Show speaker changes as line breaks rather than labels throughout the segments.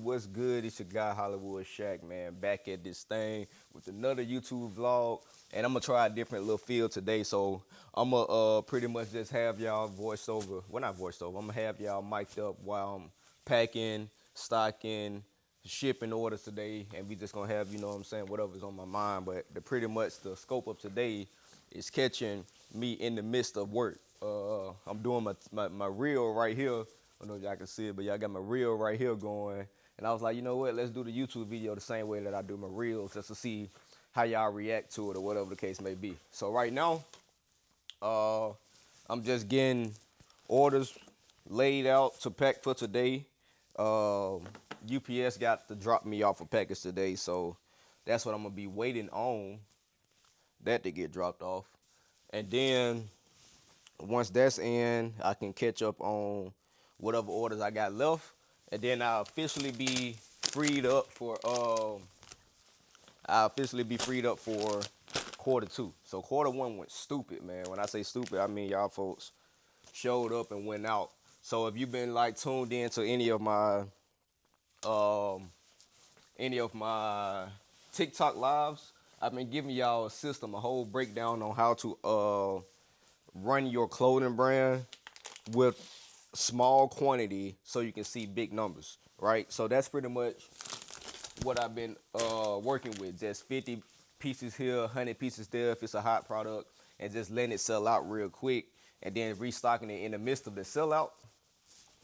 what's good? It's your guy Hollywood Shack, man. Back at this thing with another YouTube vlog, and I'm gonna try a different little field today. So I'm gonna pretty much just have y'all voice over. Well, not voice over. I'm gonna have y'all mic'd up while I'm packing, stocking, shipping orders today, and we just gonna have, you know what I'm saying, whatever's on my mind. But pretty much the scope of today is catching me in the midst of work. I'm doing my reel right here. I don't know if y'all can see it, but y'all got my reel right here going. And I was like, you know what? Let's do the YouTube video the same way that I do my reels, just to see how y'all react to it or whatever the case may be. So right now, I'm just getting orders laid out to pack for today. UPS got to drop me off a package today, so that's what I'm gonna be waiting on, that to get dropped off. And then once that's in, I can catch up on whatever orders I got left, and then I'll officially be freed up for quarter two. So quarter one went stupid, man. When I say stupid, I mean y'all folks showed up and went out. So if you've been like tuned in to um any of my TikTok lives, I've been giving y'all a system, a whole breakdown on how to run your clothing brand with small quantity so you can see big numbers, right? So that's pretty much what I've been working with. Just 50 pieces here, 100 pieces there if it's a hot product, and just letting it sell out real quick, and then restocking it in the midst of the sellout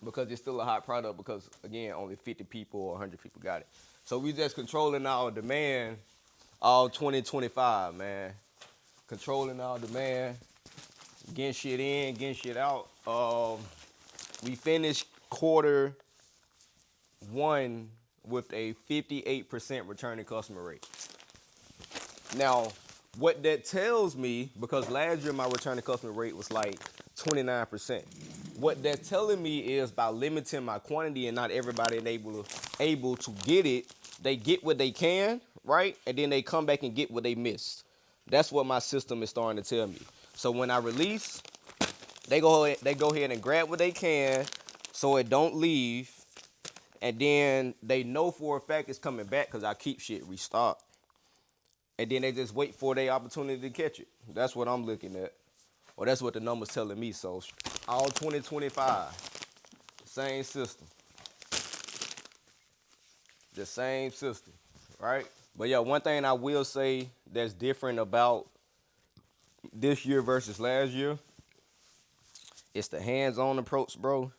because it's still a hot product, because again, only 50 people or 100 people got it. So we just controlling our demand all 2025, man. Controlling our demand, getting shit in, getting shit out. We finished quarter one with a 58% returning customer rate. Now, what that tells me, because last year my returning customer rate was like 29%. What that's telling me is, by limiting my quantity and not everybody able to get it, they get what they can, right? And then they come back and get what they missed. That's what my system is starting to tell me. So when I release, they go ahead and grab what they can so it don't leave. And then they know for a fact it's coming back because I keep shit restocked. And then they just wait for their opportunity to catch it. That's what I'm looking at. Or that's what the number's telling me. So all 2025, same system. The same system, right? But yeah, one thing I will say that's different about this year versus last year, it's the hands-on approach, bro.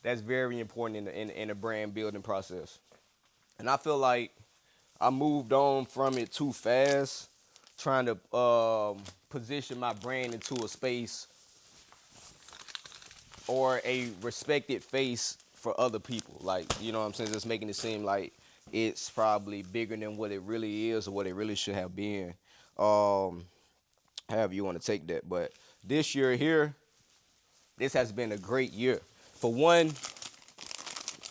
That's very important in the brand building process. And I feel like I moved on from it too fast, trying to position my brand into a space or a respected face for other people. Like, you know what I'm saying? Just making it seem like it's probably bigger than what it really is or what it really should have been. However you want to take that. But this year here, this has been a great year. For one,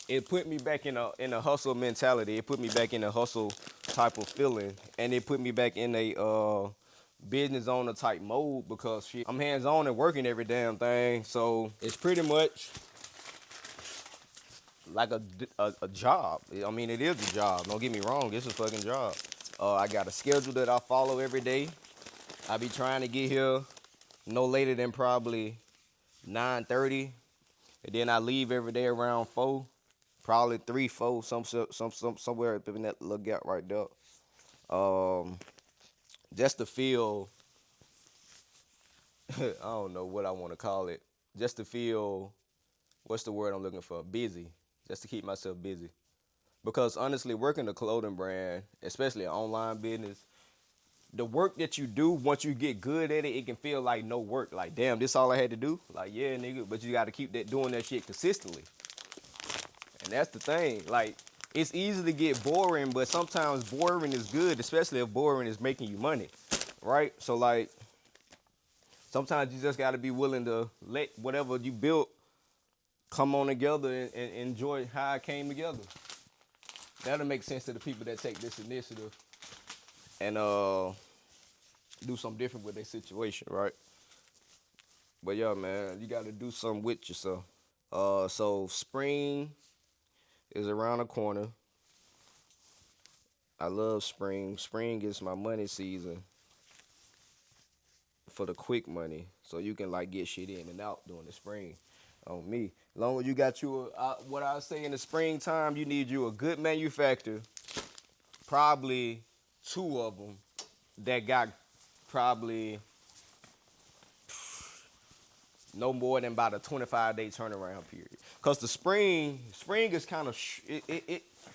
it put me back in a hustle mentality. It put me back in a hustle type of feeling, and it put me back in a business owner type mode, because shit, I'm hands on and working every damn thing. So it's pretty much like a job. I mean, it is a job. Don't get me wrong. It's a fucking job. I got a schedule that I follow every day. I be trying to get here no later than probably 9:30, and then I leave every day around 4. Probably 3, 4, somewhere up in that little gap right there. Just to feel, I don't know what I want to call it. Just to feel, what's the word I'm looking for? Busy. Just to keep myself busy. Because honestly, working a clothing brand, especially an online business, the work that you do, once you get good at it, it can feel like no work. Like, damn, this all I had to do? Like, yeah, nigga, but you got to keep doing that shit consistently. And that's the thing. Like, it's easy to get boring, but sometimes boring is good, especially if boring is making you money, right? So, like, sometimes you just got to be willing to let whatever you built come on together and enjoy how it came together. That'll make sense to the people that take this initiative and do something different with their situation, right? But yeah, man, you got to do something with yourself. So spring is around the corner. I love spring. Spring is my money season for the quick money, so you can like get shit in and out during the spring. On me, as long as you got you what I say in the springtime, you need you a good manufacturer, probably two of them that got probably no more than about a 25-day turnaround period. Cause the spring is kind of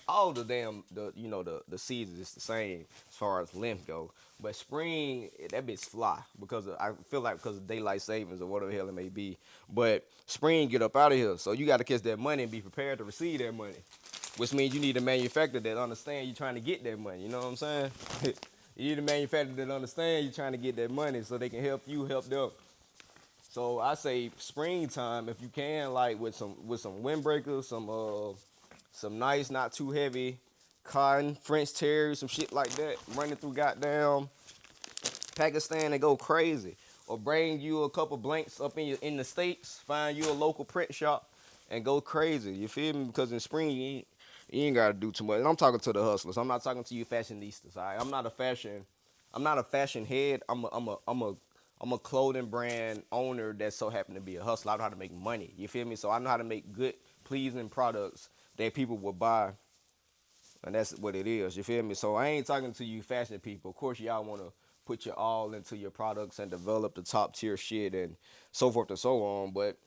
all the damn the seasons is the same as far as length go. But spring that bitch fly because I feel like because of daylight savings or whatever the hell it may be. But spring get up out of here, so you got to catch that money and be prepared to receive that money, which means you need a manufacturer that understand you trying to get that money. You know what I'm saying? You need a manufacturer that understand you trying to get that money so they can help you help them. So I say springtime if you can, like with some windbreakers, some nice, not too heavy cotton, French terry, some shit like that, running through goddamn Pakistan and go crazy. Or bring you a couple blanks up in the States, find you a local print shop and go crazy. You feel me? Because in spring you ain't gotta do too much. And I'm talking to the hustlers. I'm not talking to you fashionistas. All right? I'm not a fashion head. I'm a clothing brand owner that so happen to be a hustler. I know how to make money. You feel me? So I know how to make good, pleasing products that people will buy. And that's what it is. You feel me? So I ain't talking to you fashion people. Of course, y'all want to put your all into your products and develop the top tier shit and so forth and so on. But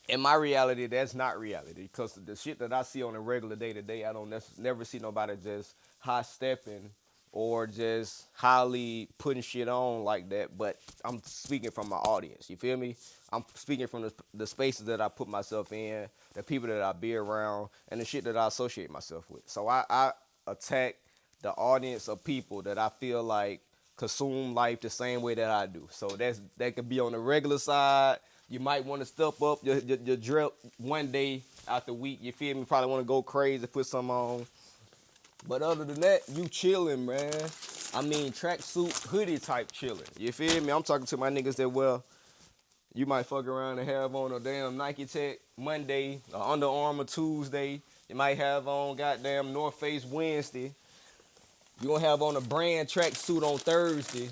in my reality, that's not reality because the shit that I see on a regular day to day, I don't never see nobody just high stepping or just highly putting shit on like that. But I'm speaking from my audience. You feel me? I'm speaking from the spaces that I put myself in, the people that I be around, and the shit that I associate myself with. So I attack the audience of people that I feel like consume life the same way that I do. So that could be on the regular side. You might want to step up your drip one day out the week. You feel me? Probably want to go crazy, put some on. But other than that, you chilling, man. I mean, tracksuit, hoodie type chilling. You feel me? I'm talking to my niggas that, well, you might fuck around and have on a damn Nike Tech Monday, or Under Armour Tuesday. You might have on goddamn North Face Wednesday. You gonna have on a brand tracksuit on Thursday.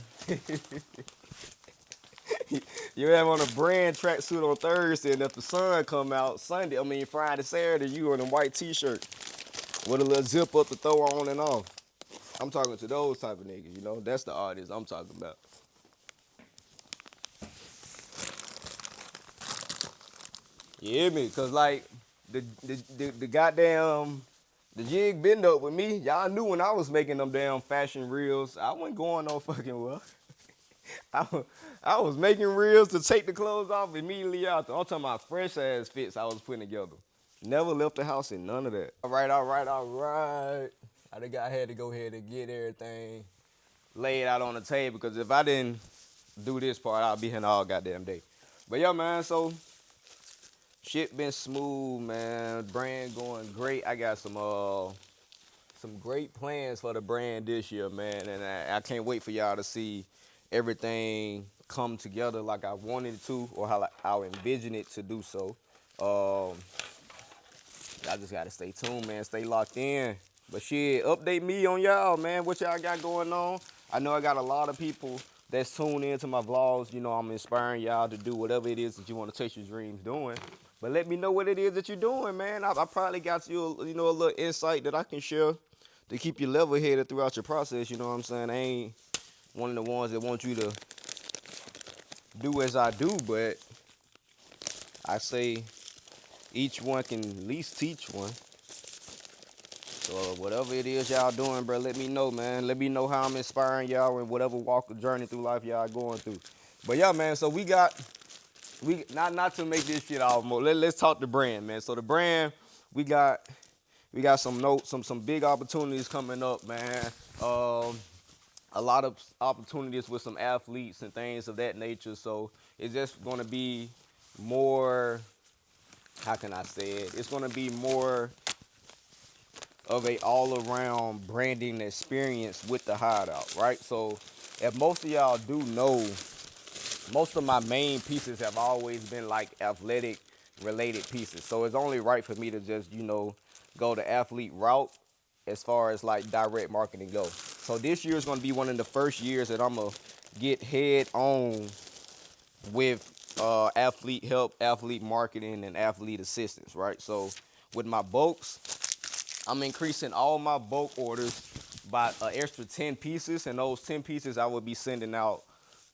You have on a brand tracksuit on Thursday, and if the sun come out Friday, Saturday, you in a white t-shirt with a little zip up to throw on and off. I'm talking to those type of niggas, you know. That's the artists I'm talking about. You hear me? Cause like the goddamn the jig bend up with me. Y'all knew when I was making them damn fashion reels, I wasn't going no fucking well. I was making reels to take the clothes off immediately after. I'm talking about fresh ass fits I was putting together. Never left the house in none of that. All right. I had to go ahead and get everything laid out on the table because if I didn't do this part, I'll be here all goddamn day. But yeah, man, so shit been smooth, man. Brand going great. I got some great plans for the brand this year, man, and I can't wait for y'all to see everything come together like I wanted it to or how I envision it to do so. I just gotta stay tuned, man. Stay locked in. But shit, update me on y'all, man. What y'all got going on? I know I got a lot of people that's tuned into my vlogs. You know, I'm inspiring y'all to do whatever it is that you want to chase your dreams doing. But let me know what it is that you're doing, man. I probably got you, a little insight that I can share to keep you level-headed throughout your process. You know what I'm saying? I ain't one of the ones that want you to do as I do, but I say each one can at least teach one. So whatever it is y'all doing, bro, let me know, man. Let me know how I'm inspiring y'all in whatever walk or journey through life y'all going through. But yeah, man, so we not to make this shit all more. Let's talk the brand, man. So the brand, we got some notes, some big opportunities coming up, man. A lot of opportunities with some athletes and things of that nature. So it's just gonna be more, how can I say it? It's gonna be more of a all-around branding experience with the Hideout, right? So if most of y'all do know, most of my main pieces have always been like athletic related pieces. So it's only right for me to just, go the athlete route as far as like direct marketing go. So this year is going to be one of the first years that I'm gonna get head on with athlete help, athlete marketing, and athlete assistance, right? So with my bulks, I'm increasing all my bulk orders by an extra 10 pieces, and those 10 pieces I will be sending out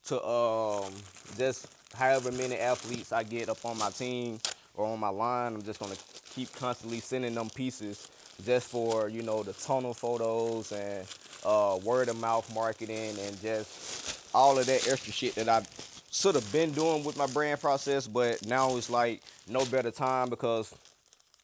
to just however many athletes I get up on my team or on my line. I'm just gonna keep constantly sending them pieces just for, you know, the tunnel photos and word of mouth marketing and just all of that extra shit that I should have been doing with my brand process, but now it's like no better time because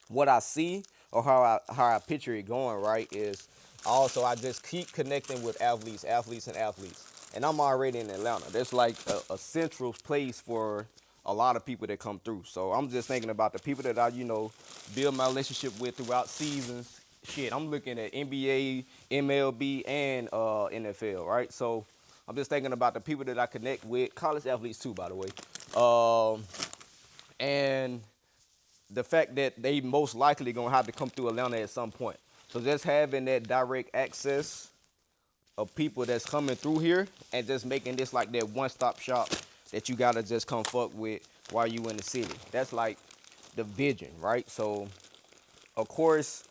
what I see or how I picture it going, right, is also I just keep connecting with athletes, athletes, and athletes. And I'm already in Atlanta. There's like a central place for a lot of people that come through. So I'm just thinking about the people that I, you know, build my relationship with throughout seasons. Shit, I'm looking at NBA, MLB, and NFL, right? So I'm just thinking about the people that I connect with, college athletes too, by the way. And the fact that they most likely gonna have to come through Atlanta at some point. So just having that direct access of people that's coming through here and just making this like that one-stop shop that you gotta just come fuck with while you in the city. That's like the vision, right? So of course,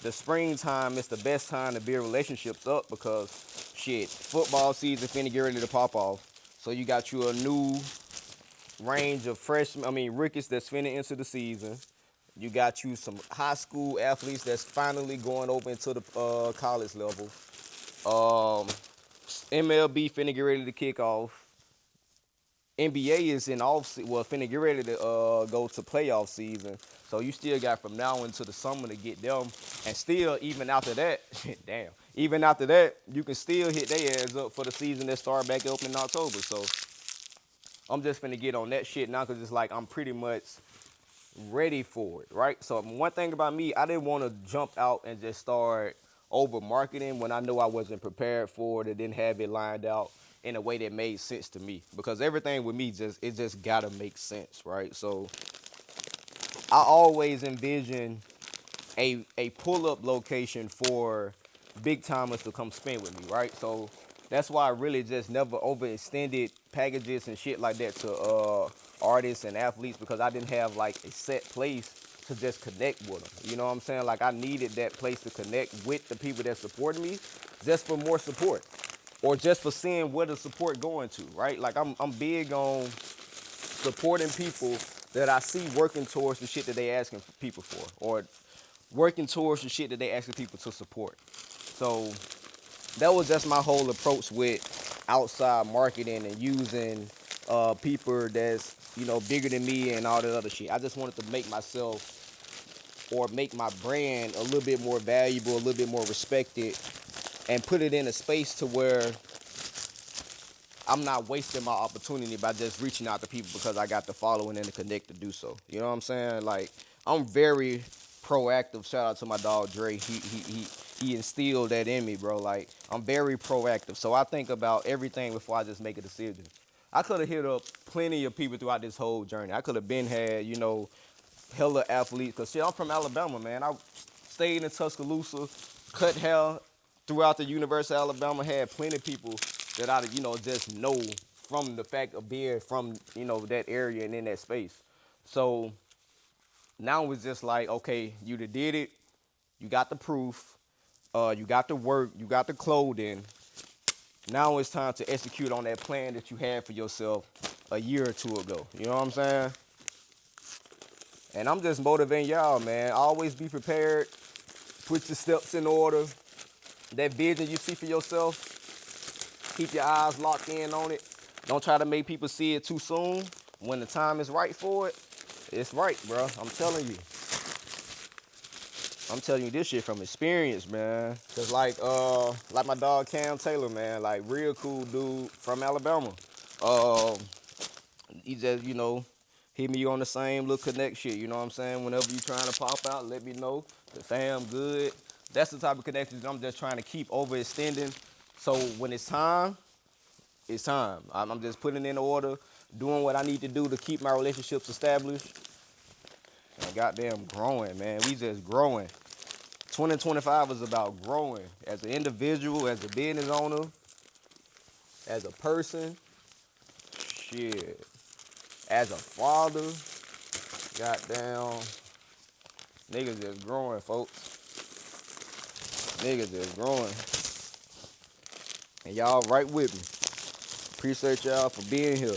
the springtime is the best time to build relationships up because shit, football season finna get ready to pop off. So you got you a new range of rookies that's finna into the season. You got you some high school athletes that's finally going over into the college level. MLB finna get ready to kick off. NBA is in finna get ready to go to playoff season. So you still got from now into the summer to get them. And still, even after that, damn, even after that, you can still hit their ass up for the season that start back up in October. So I'm just finna get on that shit now because it's like I'm pretty much ready for it, right? So one thing about me, I didn't want to jump out and just start over marketing when I knew I wasn't prepared for it and didn't have it lined out in a way that made sense to me. Because everything with me just gotta make sense, right? So I always envision a pull-up location for big timers to come spend with me, right? So that's why I really just never overextended packages and shit like that to artists and athletes because I didn't have like a set place to just connect with them. You know what I'm saying? Like I needed that place to connect with the people that supported me just for more support or just for seeing where the support going to, right? Like I'm big on supporting people that I see working towards the shit that they asking people for or working towards the shit that they asking people to support. So that was just my whole approach with outside marketing and using people that's, you know, bigger than me and all that other shit. I just wanted to make myself or make my brand a little bit more valuable, a little bit more respected, and put it in a space to where I'm not wasting my opportunity by just reaching out to people because I got the following and the connect to do so. You know what I'm saying? Like I'm very proactive. Shout out to my dog Dre. He instilled that in me, bro. Like I'm very proactive. So I think about everything before I just make a decision. I could have hit up plenty of people throughout this whole journey. I could have been had, you know, hella athletes. Cause shit, I'm from Alabama, man. I stayed in Tuscaloosa, cut hair throughout the University of Alabama. Had plenty of people that I, you know, just know from the fact of being from, you know, that area and in that space. So now it's just like, okay, you did it. You got the proof. You got the work. You got the clothing. Now it's time to execute on that plan that you had for yourself a year or two ago. You know what I'm saying? And I'm just motivating y'all, man. Always be prepared. Put your steps in order. That vision you see for yourself, keep your eyes locked in on it. Don't try to make people see it too soon. When the time is right for it, it's right, bro. I'm telling you. I'm telling you this shit from experience, man. Cause like my dog Cam Taylor, man, like real cool dude from Alabama. Um, he just, you know, hit me on the same little connect shit. You know what I'm saying? Whenever you trying to pop out, let me know. The fam good. That's the type of connections I'm just trying to keep overextending. So when it's time, it's time. I'm just putting in order, doing what I need to do to keep my relationships established. And goddamn growing, man. We just growing. 2025 is about growing as an individual, as a business owner, as a person, shit, as a father. Goddamn, niggas is growing, folks. Niggas is growing. And y'all right with me. Appreciate y'all for being here.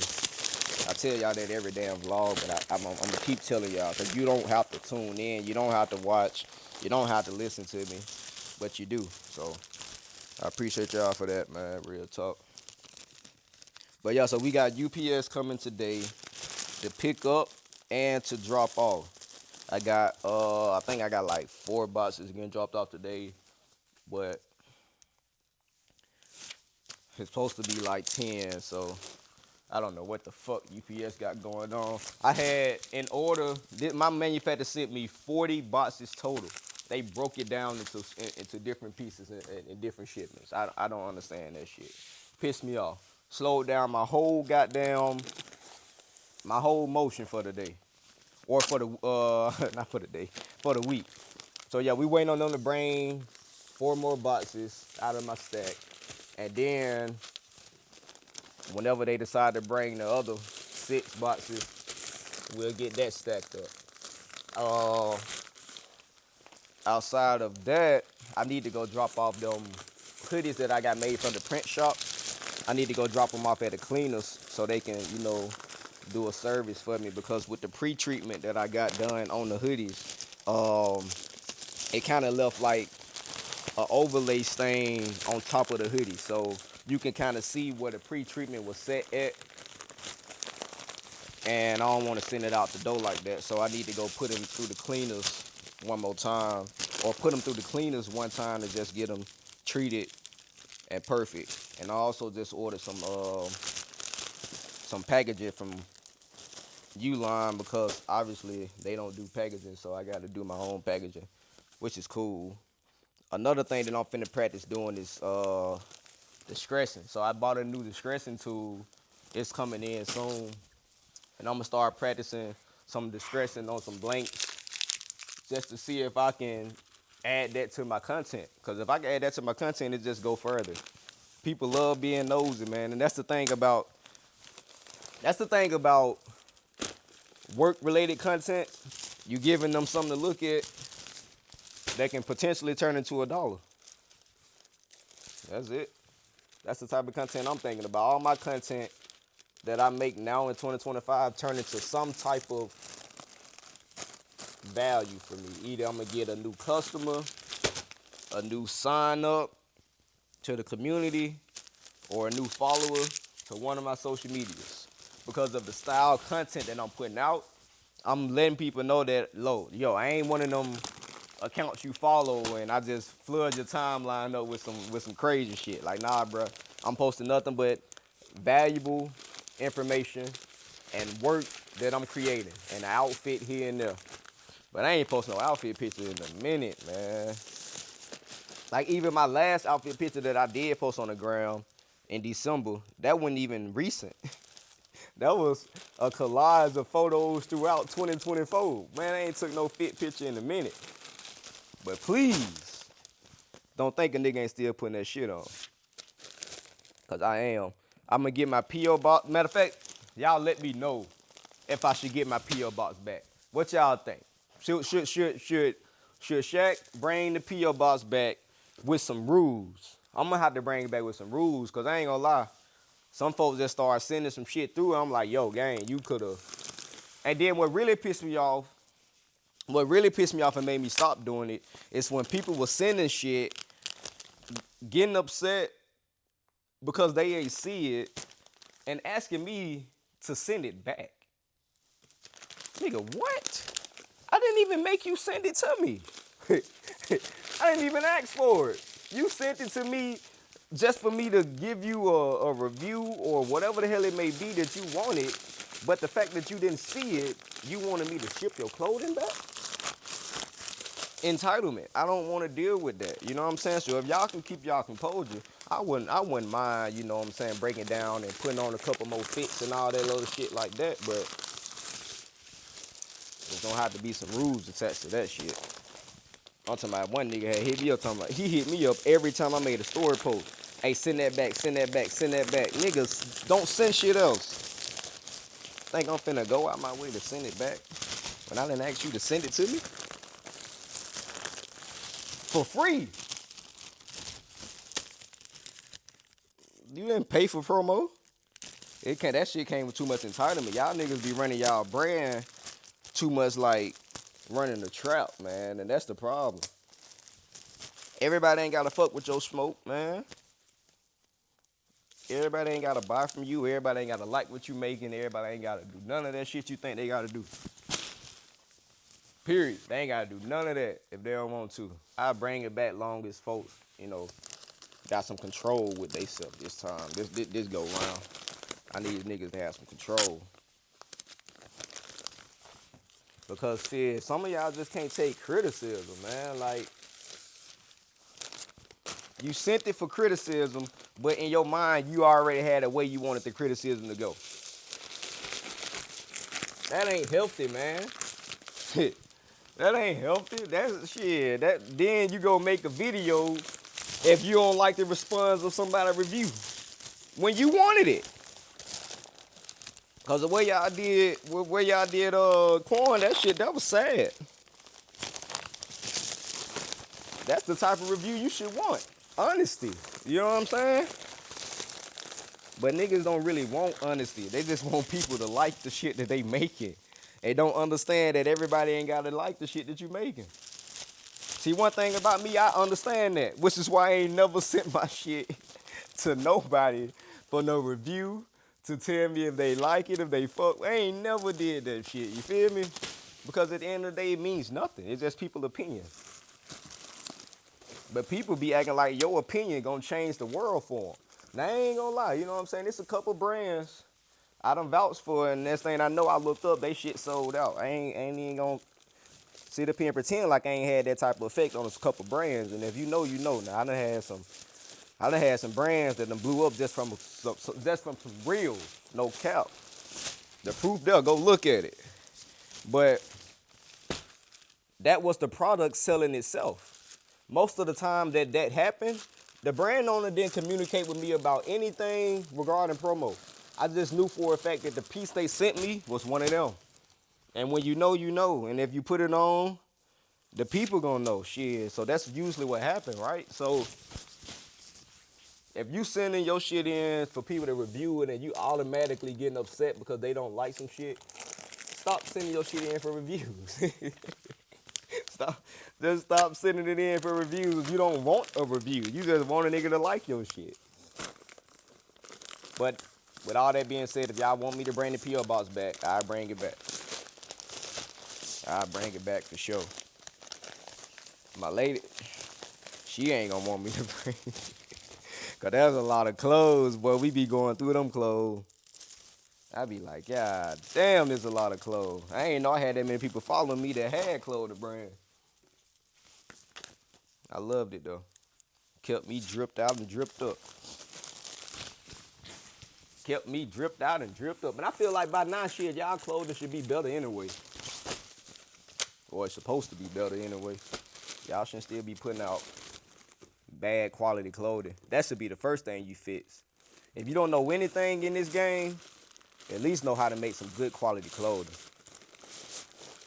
I tell y'all that every damn vlog, but I'm gonna keep telling y'all, because you don't have to tune in, you don't have to watch, you don't have to listen to me, but you do. So I appreciate y'all for that, man. Real talk. But yeah, so we got UPS coming today to pick up and to drop off. I think I got like 4 boxes getting dropped off today, but it's supposed to be like 10, so I don't know what the fuck UPS got going on. I had in order, my manufacturer sent me 40 boxes total. They broke it down into different pieces and different shipments. I don't understand that shit. Pissed me off. Slowed down my whole motion for the day. Or for the, not for the day, for the week. So yeah, we waiting on them to bring 4 more boxes out of my stack. And then whenever they decide to bring the other 6 boxes, we'll get that stacked up. Outside of that, I need to go drop off them hoodies that I got made from the print shop. I need to go drop them off at the cleaners so they can, do a service for me, because with the pre-treatment that I got done on the hoodies, it kind of left like an overlay stain on top of the hoodie. So you can kind of see where the pre-treatment was set at. And I don't want to send it out the door like that. So I need to go put them through the cleaners one more time. Or put them through the cleaners one time to just get them treated and perfect. And I also just ordered some packaging from Uline, because obviously they don't do packaging. So I got to do my own packaging, which is cool. Another thing that I'm finna practice doing is distressing. So I bought a new distressing tool. It's coming in soon. And I'm gonna start practicing some distressing on some blanks, just to see if I can add that to my content. Because if I can add that to my content, it just go further. People love being nosy, man. And that's the thing about work-related content. You giving them something to look at that can potentially turn into $1. That's it. That's the type of content I'm thinking about. All my content that I make now in 2025 turn into some type of value for me. Either I'm gonna get a new customer, a new sign up to the community, or a new follower to one of my social medias. Because of the style content that I'm putting out, I'm letting people know that, I ain't one of them accounts you follow and I just flood your timeline up with some crazy shit. Like, nah, bro, I'm posting nothing but valuable information and work that I'm creating, and an outfit here and there. But I ain't posting no outfit picture in a minute, man. Like, even my last outfit picture that I did post on the ground in December, that wasn't even recent. That was a collage of photos throughout 2024. Man, I ain't took no fit picture in a minute. But please, don't think a nigga ain't still putting that shit on. Because I am. I'm going to get my P.O. box. Matter of fact, y'all let me know if I should get my P.O. box back. What y'all think? Should Shaq bring the P.O. box back with some rules? I'm going to have to bring it back with some rules, because I ain't going to lie. Some folks just start sending some shit through, and I'm like, yo, gang, you could have. And then what really pissed me off and made me stop doing it is when people were sending shit, getting upset because they ain't see it, and asking me to send it back. Nigga, what? I didn't even make you send it to me. I didn't even ask for it. You sent it to me just for me to give you a review or whatever the hell it may be that you wanted. But the fact that you didn't see it, you wanted me to ship your clothing back? Entitlement. I don't want to deal with that. You know what I'm saying? So if y'all can keep y'all composure, I wouldn't mind, you know what I'm saying, breaking down and putting on a couple more fits and all that little shit like that. But there's gonna have to be some rules attached to that shit. I'm talking about one nigga had hit me up talking about he hit me up every time I made a story post. Hey, send that back, send that back, send that back. Niggas, don't send shit else. Think I'm finna go out my way to send it back when I didn't ask you to send it to me? For free. You didn't pay for promo. That shit came with too much entitlement. Y'all niggas be running y'all brand too much like running the trap, man, and that's the problem. Everybody ain't gotta fuck with your smoke, man. Everybody ain't gotta buy from you. Everybody ain't gotta like what you making. Everybody ain't gotta do none of that shit you think they gotta do. Period. They ain't gotta do none of that if they don't want to. I bring it back long as folks, got some control with they self this time. This go round. I need niggas to have some control. Because see, some of y'all just can't take criticism, man. Like, you sent it for criticism, but in your mind, you already had a way you wanted the criticism to go. That ain't healthy, man. That ain't healthy. That's shit. Then you go make a video if you don't like the response of somebody's review when you wanted it. Cause the way y'all did Quan, that was sad. That's the type of review you should want. Honesty. You know what I'm saying? But niggas don't really want honesty. They just want people to like the shit that they making. They don't understand that everybody ain't gotta like the shit that you making. See, one thing about me, I understand that, which is why I ain't never sent my shit to nobody for no review to tell me if they like it, if they fuck. I ain't never did that shit, you feel me? Because at the end of the day, it means nothing. It's just people's opinion. But people be acting like your opinion gonna change the world for them. Now, I ain't gonna lie, you know what I'm saying? It's a couple brands I done vouched for, and next thing I know, I looked up, they shit sold out. I ain't even gonna sit up here and pretend like I ain't had that type of effect on a couple brands. And if you know, you know. Now, I done had some brands that done blew up just from some real, no cap. The proof there, go look at it. But that was the product selling itself. Most of the time that happened, the brand owner didn't communicate with me about anything regarding promo. I just knew for a fact that the piece they sent me was one of them. And when you know, you know. And if you put it on, the people gonna know. Shit. So that's usually what happened, right? So if you sending your shit in for people to review it and you automatically getting upset because they don't like some shit, stop sending your shit in for reviews. Just stop sending it in for reviews. You don't want a review. You just want a nigga to like your shit. But with all that being said, if y'all want me to bring the P.O. box back, I'll bring it back. I'll bring it back for sure. My lady, she ain't gonna want me to bring it. Cause there's a lot of clothes, boy. We be going through them clothes. I be like, God damn, there's a lot of clothes. I ain't know I had that many people following me that had clothes to bring. I loved it though. Kept me dripped out and dripped up. Kept me dripped out and dripped up. And I feel like by now, shit, y'all clothing should be better anyway. Or it's supposed to be better anyway. Y'all shouldn't still be putting out bad quality clothing. That should be the first thing you fix. If you don't know anything in this game, at least know how to make some good quality clothing.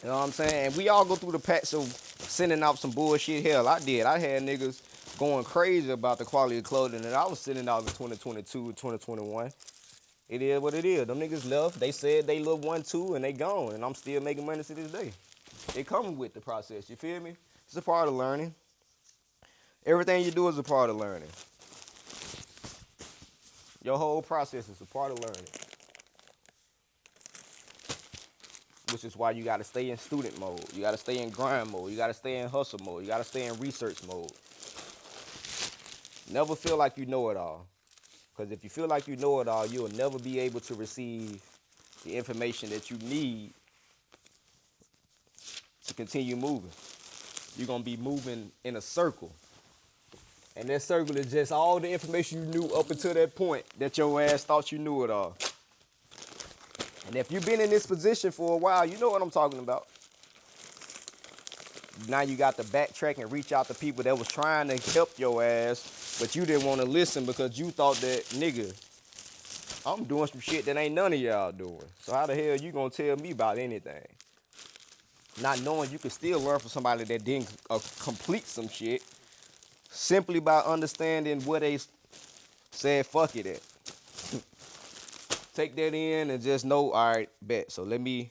You know what I'm saying? And we all go through the patch of sending out some bullshit. Hell, I did. I had niggas going crazy about the quality of clothing that I was sending out in 2022 and 2021. It is what it is. Them niggas left. They said they love 1-2 and they gone. And I'm still making money to this day. It comes with the process. You feel me? It's a part of learning. Everything you do is a part of learning. Your whole process is a part of learning. Which is why you got to stay in student mode. You got to stay in grind mode. You got to stay in hustle mode. You got to stay in research mode. Never feel like you know it all. Because if you feel like you know it all, you'll never be able to receive the information that you need to continue moving. You're going to be moving in a circle. And that circle is just all the information you knew up until that point that your ass thought you knew it all. And if you've been in this position for a while, you know what I'm talking about. now you got to backtrack and reach out to people that was trying to help your ass, but you didn't want to listen because you thought that, nigga, I'm doing some shit that ain't none of y'all doing. So how the hell you gonna tell me about anything? Not knowing you can still learn from somebody that didn't complete some shit simply by understanding what they said fuck it at. Take that in and just know, all right, bet. So let me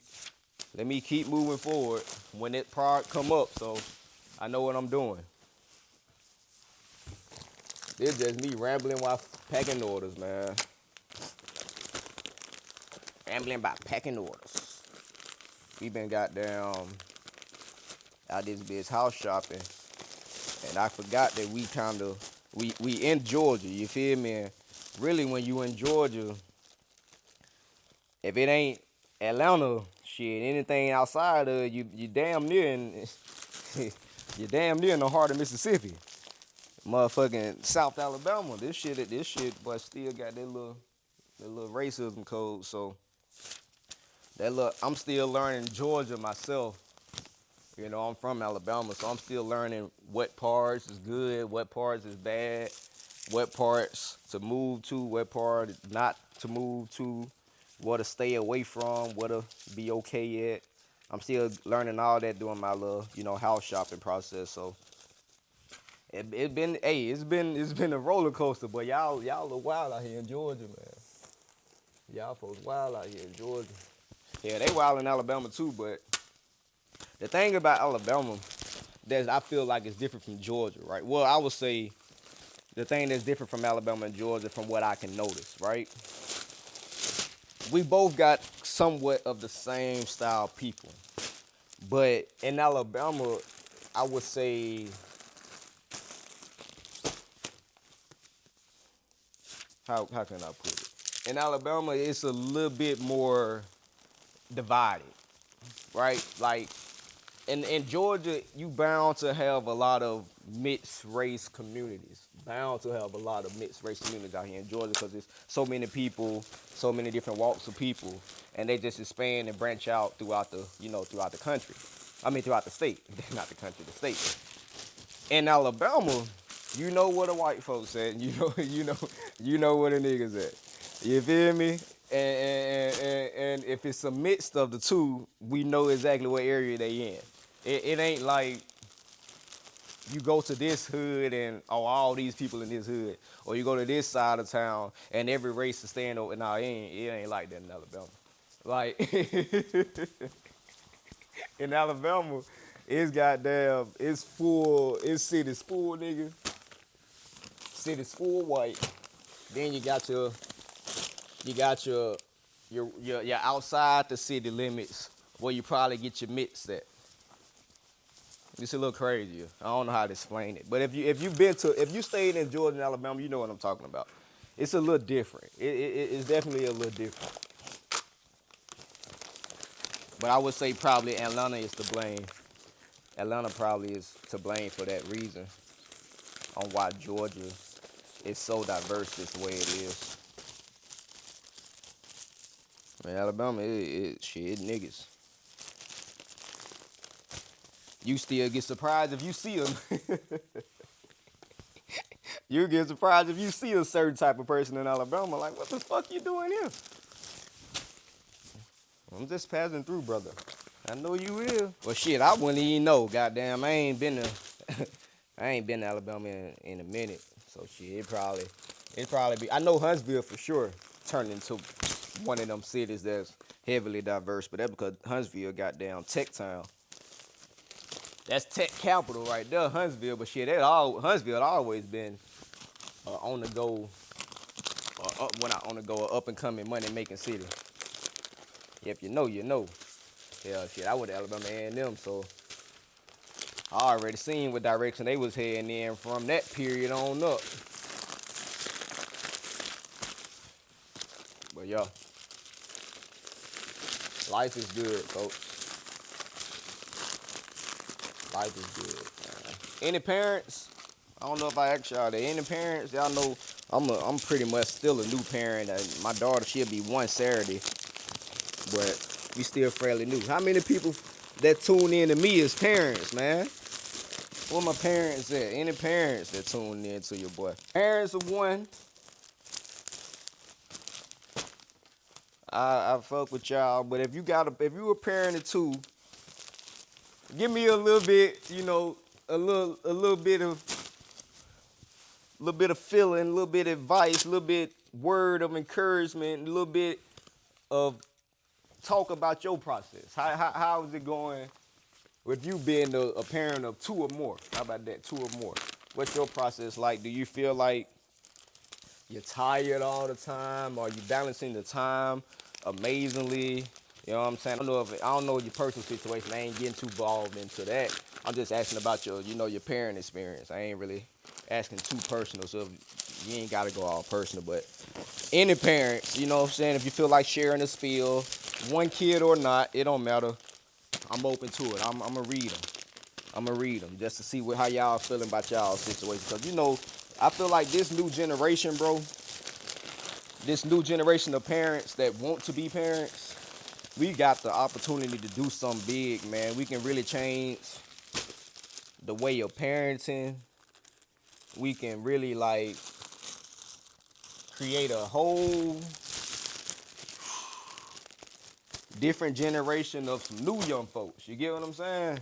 keep moving forward when that part come up, so I know what I'm doing. This just me rambling while packing orders, man. Rambling about packing orders. We been goddamn out this bitch house shopping, and I forgot that we in Georgia. You feel me? And really, when you in Georgia, if it ain't Atlanta, shit, anything outside of you damn near in you damn near in the heart of Mississippi. Motherfucking South Alabama. This shit, but still got that little racism code. So I'm still learning Georgia myself. You know, I'm from Alabama, so I'm still learning what parts is good, what parts is bad, what parts to move to, what part not to move to, what to stay away from, what to be okay at. I'm still learning all that during my little, house shopping process. So it's been a roller coaster, but y'all are wild out here in Georgia, man. Y'all folks wild out here in Georgia. Yeah, they wild in Alabama too, but the thing about Alabama that I feel like is different from Georgia, right? Well, I would say the thing that's different from Alabama and Georgia from what I can notice, right? We both got somewhat of the same style people. But in Alabama, I would say how can I put it? In Alabama, it's a little bit more divided, right? Like in Georgia, you bound to have a lot of mixed race communities. Bound to have a lot of mixed race communities out here in Georgia because there's so many people, so many different walks of people, and they just expand and branch out throughout the country. I mean, throughout the state, not the country, the state. In Alabama, you know where the white folks at, and you know where the niggas at. You feel me? And if it's a mix of the two, we know exactly what area they in. It ain't like you go to this hood and all these people in this hood, or you go to this side of town and every race is staying over. Nah, it ain't like that in Alabama. Like in Alabama, it's full. City's full, nigga. City's full white. Then you got your outside the city limits where you probably get your mix at. It's a little crazier. I don't know how to explain it, but if you stayed in Georgia and Alabama, you know what I'm talking about. It's a little different. It's definitely a little different. But I would say probably Atlanta is to blame. Atlanta probably is to blame for that reason on why Georgia is so diverse this way it is. Man, Alabama, shit, niggas. You still get surprised if you see them. You get surprised if you see a certain type of person in Alabama. Like, what the fuck you doing here? I'm just passing through, brother. I know you will. Well, shit, I wouldn't even know. Goddamn, I ain't been to Alabama in a minute. So shit, it probably be. I know Huntsville for sure turned into one of them cities that's heavily diverse, but that's because Huntsville goddamn tech town. That's tech capital right there, Huntsville. But shit, Huntsville always been on the go, up and coming money making city. If you know, you know. Yeah, shit, I went to Alabama A&M, so I already seen what direction they was heading in from that period on up. But yeah, life is good, folks. Life is good, man. Any parents? I don't know if I asked y'all that. Any parents? Y'all know I'm pretty much still a new parent. My daughter, she'll be 1 Saturday, but we still fairly new. How many people that tune in to me as parents, man? Where my parents at? Any parents that tuned in to your boy? Parents of one, I fuck with y'all. But if you a parent of two, give me a little bit, a little bit of feeling, a little bit of advice, a little bit word of encouragement, a little bit of talk about your process. How is it going with you being a parent of two or more? How about that? Two or more. What's your process like? Do you feel like you're tired all the time? Are you balancing the time amazingly? You know what I'm saying? I don't know your personal situation. I ain't getting too involved into that. I'm just asking about your parent experience. I ain't really asking too personal, so you ain't gotta go all personal. But any parents, you know what I'm saying? If you feel like sharing a spiel, one kid or not, it don't matter. I'm open to it. I'm gonna read them. I'm gonna read them just to see how y'all feeling about y'all situation. Cause I feel like this new generation, bro. This new generation of parents that want to be parents, we got the opportunity to do something big, man. We can really change the way of parenting. We can really like create a whole different generation of some new young folks. You get what I'm saying?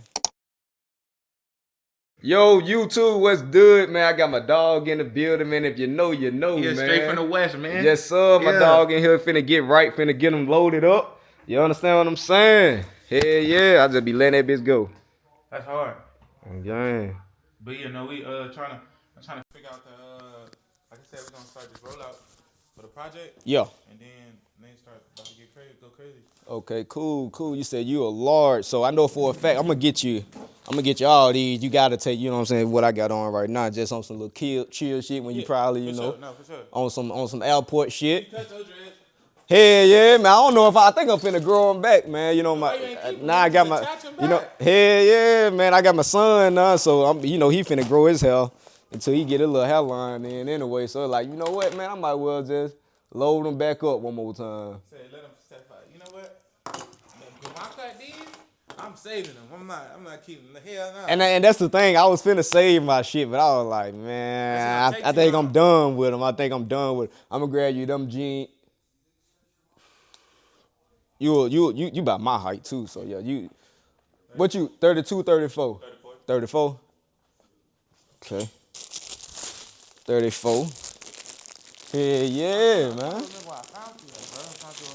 Yo, YouTube, what's good, man? I got my dog in the building, man. If you know, you know,
Yeah,
man.
straight from the west, man.
Yes, sir. My
Yeah.
dog in here finna get him loaded up. You understand what I'm saying? Hell yeah, I just be letting that bitch go.
That's hard.
Yeah.
But I'm trying to figure out like I said, we're gonna start this rollout for the project.
Yeah.
And then start about to go crazy.
Okay, cool. You said you a large, so I know for a fact I'm gonna get you all these. You gotta take, you know what I'm saying, what I got on right now, just on some little chill shit when you probably,
for sure. No, for sure.
on some airport shit.
You cut those dreads.
Hell yeah, man. I don't know if I think I'm finna grow them back, man. You know now I got my, hell yeah, man. I got my son now, so he finna grow his hair until he get a little hairline in anyway. So like, you know what, man, I might well just load them back up one more time.
Say, let them step out. You know what? When I cut these, I'm saving them. I'm not keeping the hell no.
And that's the thing. I was finna save my shit, but I was like, man, I think I'm done with them. I'm gonna grab you them jeans. You about my height too, so yeah, you. What you 32, 34? 34. Okay. 34. Yeah, yeah, man.
I remember I found you, bro. I found you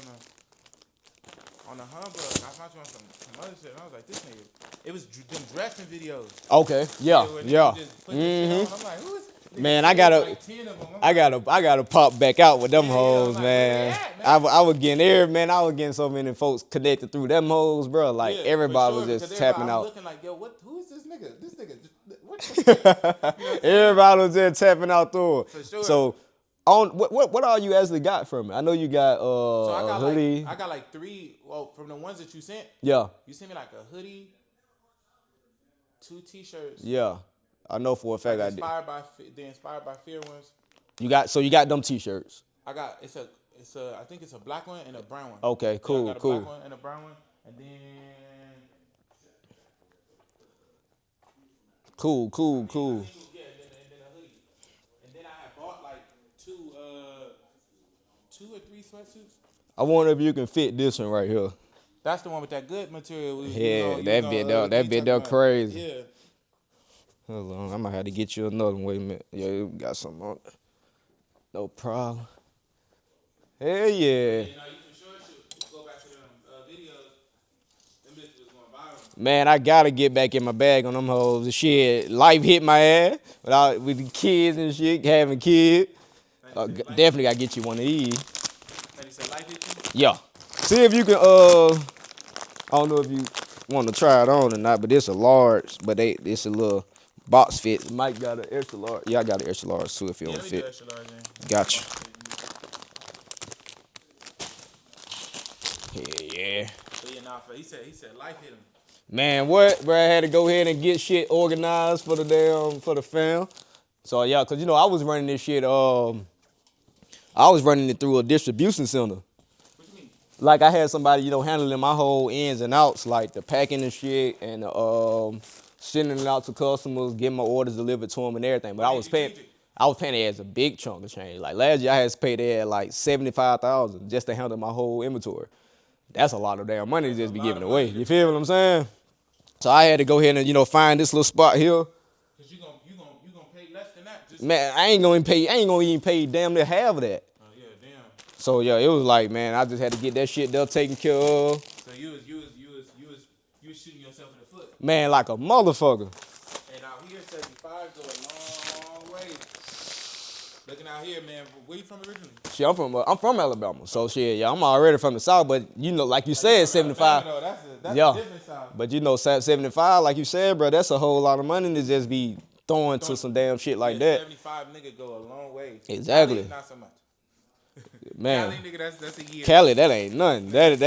on the humbug. I found you on some other shit. And I was like, this nigga. It was them dressing videos.
Okay. Yeah.
Mm-hmm. I'm like, who is?
Man, I gotta pop back out with them hoes, like, man. I was getting so many folks connected through them hoes, bro. Like everybody was just tapping out.
Looking like, yo, who is this nigga? This nigga, what the fuck?
Everybody was just tapping out through it.
For sure.
So, what all you actually got from it? I know you got a hoodie.
I got like 3. Well, from the ones that you sent.
Yeah.
You sent me like a hoodie, 2 t-shirts.
Yeah. I know for a fact I did.
The Inspired by Fear ones.
You got them t-shirts.
I think it's a black one and a brown one.
Okay, cool,
I got a black one and a brown one, and then
cool.
Yeah, and then a hoodie. And then I had bought like 2 or 3 sweatsuits.
I wonder if you can fit this one right here.
That's the one with that good material.
That bit there crazy.
Yeah.
Hold on, I might have to get you another one. Wait a minute. Yeah, you got something on it. No problem. Hell yeah.
You for sure should go back to them videos. Them bitches was going viral.
Man, I gotta get back in my bag on them hoes. Shit, life hit my ass with the kids and shit, having kids. Definitely gotta get you one of these.
Life hit you?
Yeah. See if you can, I don't know if you want to try it on or not, but it's a large, but it's a little box fit. Mike got an extra large. Yeah, I got an extra large too if you want to fit.
Extra large,
Gotcha. Yeah.
He said life hit him.
Man, what? Bro, I had to go ahead and get shit organized for the fam. So yeah, cause I was running this shit. I was running it through a distribution center.
What you mean?
Like I had somebody handling my whole ins and outs, like the packing and shit, and sending it out to customers, getting my orders delivered to them and everything. But
What made you change it?
I was paying it as a big chunk of change. Like last year, I had to pay that like 75,000 just to handle my whole inventory. That's a lot of damn money to just be giving away. You feel what I'm saying? So I had to go ahead and find this little spot here.
Cause you gonna pay less than that. Just
Man, I ain't gonna even pay damn near half of that.
oh yeah, damn.
So yeah, it was like, man, I just had to get that shit there taken care of.
So you was shooting yourself in the foot.
Man, like a motherfucker.
And out here, 75 go a long way. Looking out here, man. Where you from originally?
Shit, I'm from Alabama. So shit, yeah, I'm already from the South, but like you said, 75.
No, that's
Yeah.
a different sound.
But 75, like you said, bro, that's a whole lot of money to just be throwing to some damn shit like that.
75 nigga go a long way.
Exactly.
Cali, not so much.
Man,
Cali nigga, that's a year.
Cali, that ain't nothing. That's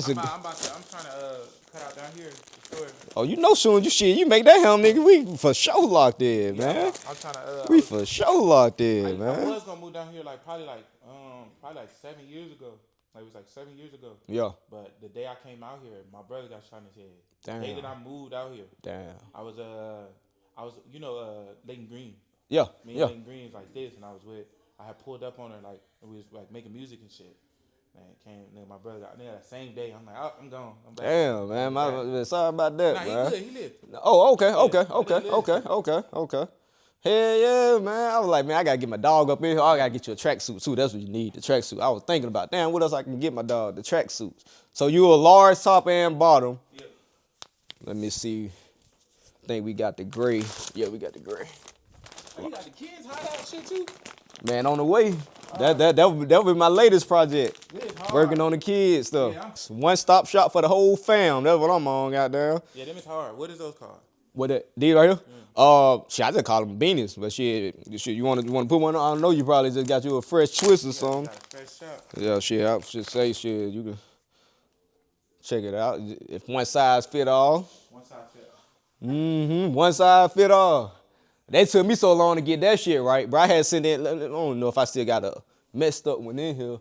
I'm trying to cut out down here. For sure.
Oh, soon you make that helm, nigga. We for sure locked in, man.
I'm trying to.
We for sure locked in,
I
man.
was gonna move down here probably 7 years ago. Like it was like 7 years ago.
Yeah.
But the day I came out here, my brother got shot in his head.
Damn.
The day that I moved out here,
Damn.
I was Leighton Green.
Yeah.
Me and
Yeah.
Leighton Green's like this, and I had pulled up on her like we was like making music and shit. My brother got that same day. I'm like, oh, I'm gone. I'm back.
Damn, man. Sorry about that,
Nah,
man.
he lived.
Oh, okay. Hell yeah, man. I was like, man, I gotta get my dog up in here. I gotta get you a tracksuit too. That's what you need, the tracksuit. I was thinking about, damn, what else I can get my dog? The tracksuits. So you a large top and bottom.
Yeah.
Let me see. I think we got the gray. Yeah, we got the gray.
Oh, you got the kids hideout shit too?
Man, on the way. That would be my latest project.
Hard.
Working on the kids stuff.
Yeah,
One-stop shop for the whole fam. That's what I'm on, goddamn.
Yeah, them is hard. What is those called?
What these right here? Shit, I just call them beanies. But shit, you want to put one on? I know you probably just got you a fresh twist or something.
Got a fresh shot.
Yeah, shit, I should say shit. You can check it out. If one size fit all.
One size fit.
One size fit all. They took me so long to get that shit right, bro. I had sent in, I don't know if I still got a messed up one in here,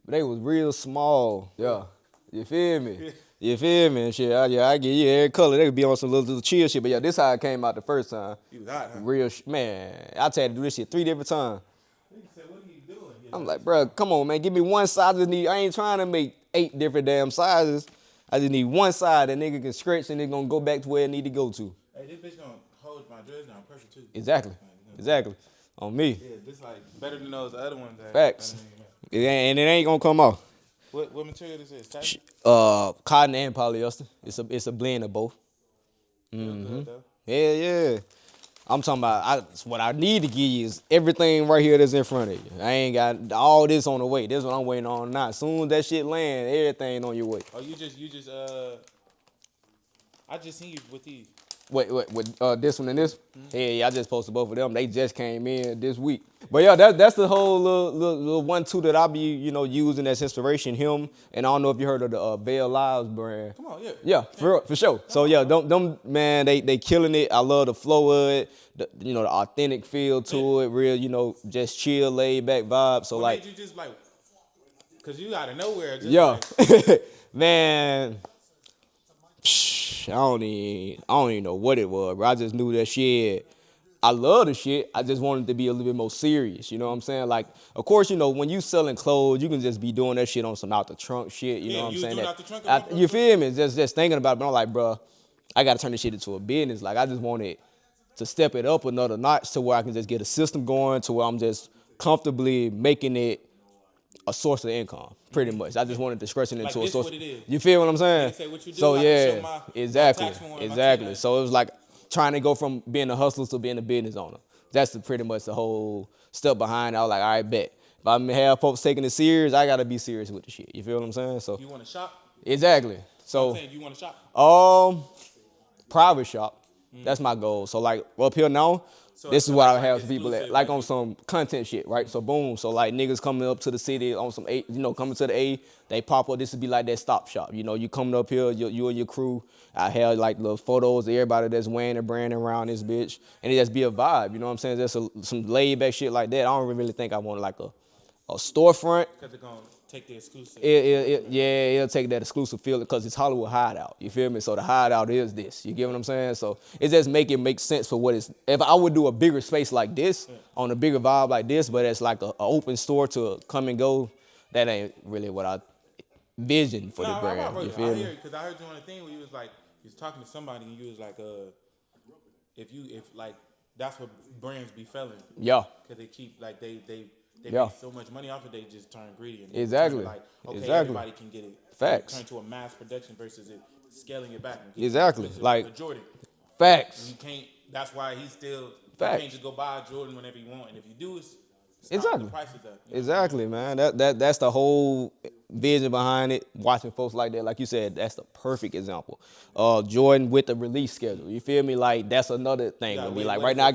but they was real small. Yeah. You feel me? You feel me? And shit, I get you every color. They could be on some little chill shit, but yeah, this how it came out the first time.
You was hot, huh?
Real, man, I had to do this shit 3 different times.
Nigga said, what are you doing?
I'm like, bro, come on, man, give me one size. I ain't trying to make 8 different damn sizes. I just need one side that nigga can stretch and it's gonna go back to where it need to go to.
Hey, this bitch gonna hold my dress down perfect too.
Exactly. On me.
Yeah, this like better than those other ones.
Facts. And it ain't gonna come off.
What material this is? Satin?
Cotton and polyester. It's a blend of both.
Good, though.
Yeah. I'm talking about what I need to give you is everything right here that's in front of you. I ain't got all this on the way. This is what I'm waiting on now. As soon as that shit land, everything on your way.
Oh, you just I just seen you with these.
Wait, with this one and this? Yeah, I just posted both of them. They just came in this week. But yeah, that's the whole little 1-2 that I be, using as inspiration. Him, and I don't know if you heard of the Veil Lives brand.
Come on, yeah.
Yeah, for sure. So yeah, them man, they killing it. I love the flow of it, the authentic feel to it, real, just chill, laid back vibe. So
What made you just cause you out of nowhere. Just
yeah, man. I don't even know what it was, bro. I just knew that shit. I love the shit. I just wanted to be a little bit more serious. You know what I'm saying? Like, of course, when you selling clothes, you can just be doing that shit on some out the trunk shit. You know what I'm saying?
Doing out the trunk
You feel me? Just thinking about it. But I'm like, bro, I got to turn this shit into a business. Like, I just wanted to step it up another notch to where I can just get a system going to where I'm just comfortably making it a source of income, pretty much. I just wanted to stretch it into a source.
What it is.
You feel what I'm saying?
They say what you do,
So
I can show
yeah,
my
exactly.
tax form, my
Exactly.
tax.
So it was like trying to go from being a hustler to being a business owner. That's pretty much the whole step behind it. I was like, all right, bet. If I have folks taking it serious, I gotta be serious with the shit. You feel what I'm saying? So
You want to shop?
exactly. So
I'm saying, you want to shop?
private shop. That's my goal. So like up here now, this is what I have people at, like on some content shit, right? So boom, so like niggas coming up to the city on some A, coming to the A, they pop up. This would be like that stop shop. You coming up here, you and your crew. I have like little photos of everybody that's wearing the brand around this bitch, and it just be a vibe. You know what I'm saying? Just some laid back shit like that. I don't really think I want like a storefront.
Because they're going to take the exclusive.
It'll take that exclusive feeling because it's Hollywood Hideout. You feel me? So the Hideout is this. You get what I'm saying? So it just make sense for what it's. If I would do a bigger space like this, on a bigger vibe like this, but it's like a open store to come and go, that ain't really what I vision for the brand. You feel me?
Because I heard you on a thing where you was like, you was talking to somebody and you was like, if like, that's what brands be failing.
Yeah.
Because they keep, like, they
Yeah.
make so much money off it, they just turn greedy. And
Exactly.
Like, okay,
Exactly.
everybody can get it.
Facts.
Turn to a mass production versus it scaling it back.
Exactly. Like,
a Jordan.
facts.
You can't, that's why he's still,
Facts.
you can't just go buy a Jordan whenever you want. And if you do, it's
Exactly.
the prices up.
Exactly, man. That's the whole vision behind it. Watching folks like that, like you said, that's the perfect example. Jordan with the release schedule. You feel me? Like that's another thing with me. Like right now, I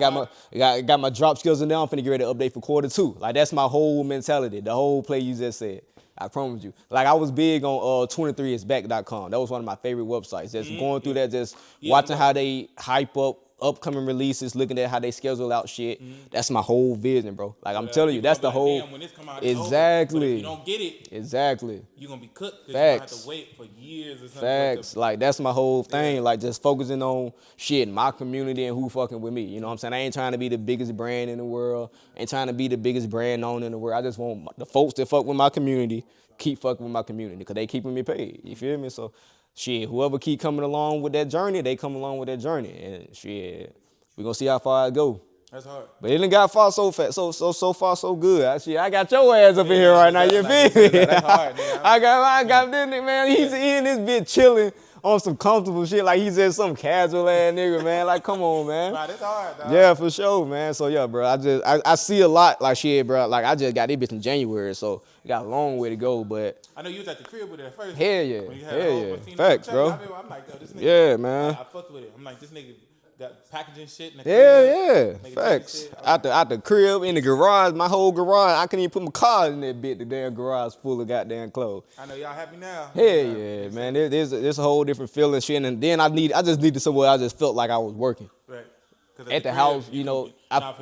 got my drop skills in there. I'm finna get ready to update for Q2. Like that's my whole mentality. The whole play you just said. I promise you. Like I was big on 23isback.com. That was one of my favorite websites. Just going through that, just watching how they hype up upcoming releases, looking at how they schedule out shit. That's my whole vision, bro. Like I'm telling you, that's the whole.
When this come out, it's
exactly.
Over. But if you don't get it,
exactly.
You're gonna be cooked.
Facts.
You're gonna have to wait for years or something.
Facts. Like that's my whole thing. Like just focusing on shit, my community and who fucking with me. You know what I'm saying? I ain't trying to be the biggest brand in the world. Ain't trying to be the biggest brand known in the world. I just want the folks that fuck with my community keep fucking with my community because they keeping me paid. You feel me? So shit, whoever keep coming along with that journey, they come along with that journey. And shit, we gonna see how far it go.
That's hard.
But it done got far so fast, so far so good. I got your ass up in here right now. You feel me?
That's hard, man.
I got this nigga, man. He's in this bitch chilling on some comfortable shit. Like he said, some casual ass nigga, man. Like come on, man.
Nah, that's hard, dog.
Yeah, for sure, man. So yeah, bro. I see a lot like shit, bro. Like I just got this bitch in January, so got a long way to go. But
I know you was at the crib with it at first.
hell yeah, hell yeah. Facts, bro.
I'm like, yo, this nigga.
Yeah, man.
I fucked with it. I'm like, this nigga got packaging shit in the
crib. Yeah.
Nigga
Facts. Out the crib, in the garage, my whole garage. I couldn't even put my car in that bit. The damn garage full of goddamn clothes.
I know y'all happy now.
Hell yeah, man. There's a whole different feeling, shit. And then I just needed somewhere I just felt like I was working.
Right.
At the house, you know,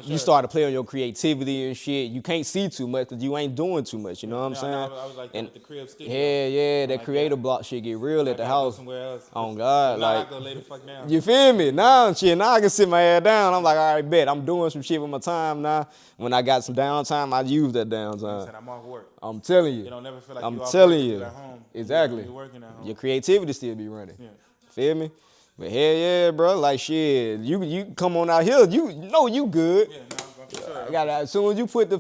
you start to play on your creativity and shit. You can't see too much because you ain't doing too much. You know what I'm saying?
I was like, and, with the crib studio.
Yeah, that creative block shit get real at the house.
Somewhere else.
Oh God,
now
like
I go lay the fuck down.
You feel me? Now I can sit my ass down. I'm like, all right, bet. I'm doing some shit with my time now. When I got some downtime, I use that downtime.
I'm off work.
I'm telling you.
You don't never feel like
I'm
you off
telling
work,
you.
at home.
Exactly.
You're working at home.
Your creativity still be running.
Yeah.
Feel me? But hell yeah, bro. Like shit, you come on out here. You know you good.
Yeah, no, for sure.
I got as soon as you put the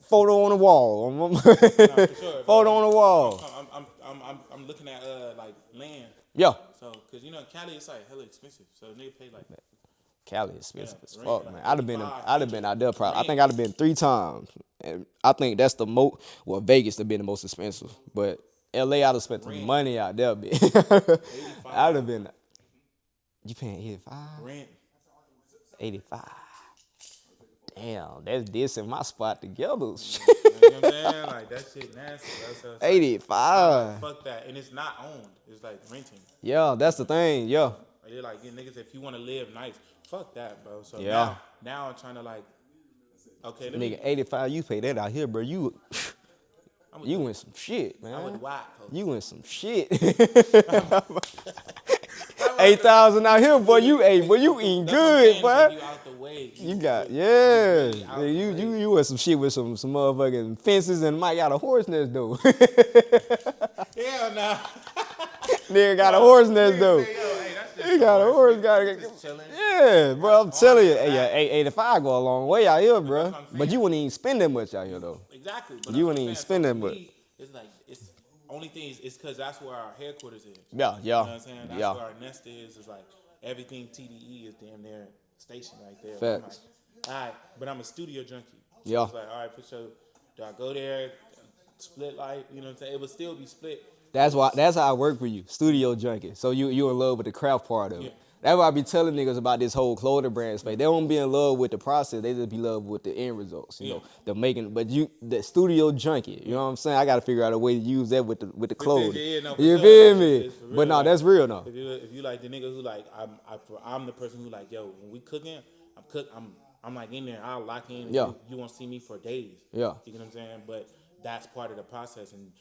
photo on the wall.
No, for sure.
Photo on the wall.
I'm looking at like land.
Yeah.
So, cause you know Cali is like hella expensive. So they pay like that.
Cali is expensive as
rent,
fuck,
like
man. I'd have been out there probably. I
Rent.
think I'd have been 3 times. And I think that's the most. Well, Vegas have been the most expensive, but LA I'd have spent the money out there, bitch. I'd have been. You paying 85?
Rent.
85. Damn, that's this in my spot together.
You know what I'm saying? Like that shit nasty. That's
85.
Fuck that. And it's not owned. It's like renting.
Yeah, that's the thing. Yeah.
Like, they're like, yeah, niggas, if you want to live nice, fuck that, bro. So
Yeah.
now I'm trying to like, okay,
Nigga, 85, you pay that out here, bro. You win some shit, man.
I would white folks.
You win some shit. 8,000 out here, boy. You eating good, boy.
You out the way.
You got you win some shit with some motherfucking fences and Mike got a horse nest though.
Hell nah.
Nigga got a horse nest though.
He
got a horse,
chilling.
Yeah, bro. I'm telling you, hey, 85 go a long way out here, bro. But you wouldn't even spend that much out here though.
Exactly.
But you wouldn't even spend that much.
It's like it's only thing is because that's where our headquarters is.
Yeah.
You know what I'm saying? That's where our nest is. It's like everything TDE is damn near station right there.
Facts.
Like, all right, but I'm a studio junkie. So
Yeah.
it's like, all right, for sure. Do I go there? Split life? You know what I'm saying? It would still be split.
That's how I work for you, studio junkie. So you in love with the craft part of it.
Yeah.
That's why I be telling niggas about this whole clothing brand space. They don't be in love with the process. They just be in love with the end results. You know, the making. But the studio junkie. You know what I'm saying? I got to figure out a way to use that with the clothing. You feel me? But no, that's real though.
If you like the nigga who like I'm the person who like, yo, when we cooking, I'm I'm like in there, I'll lock in, and
Yeah.
you won't see me for days.
Yeah.
You know what I'm saying? But that's part of the process, and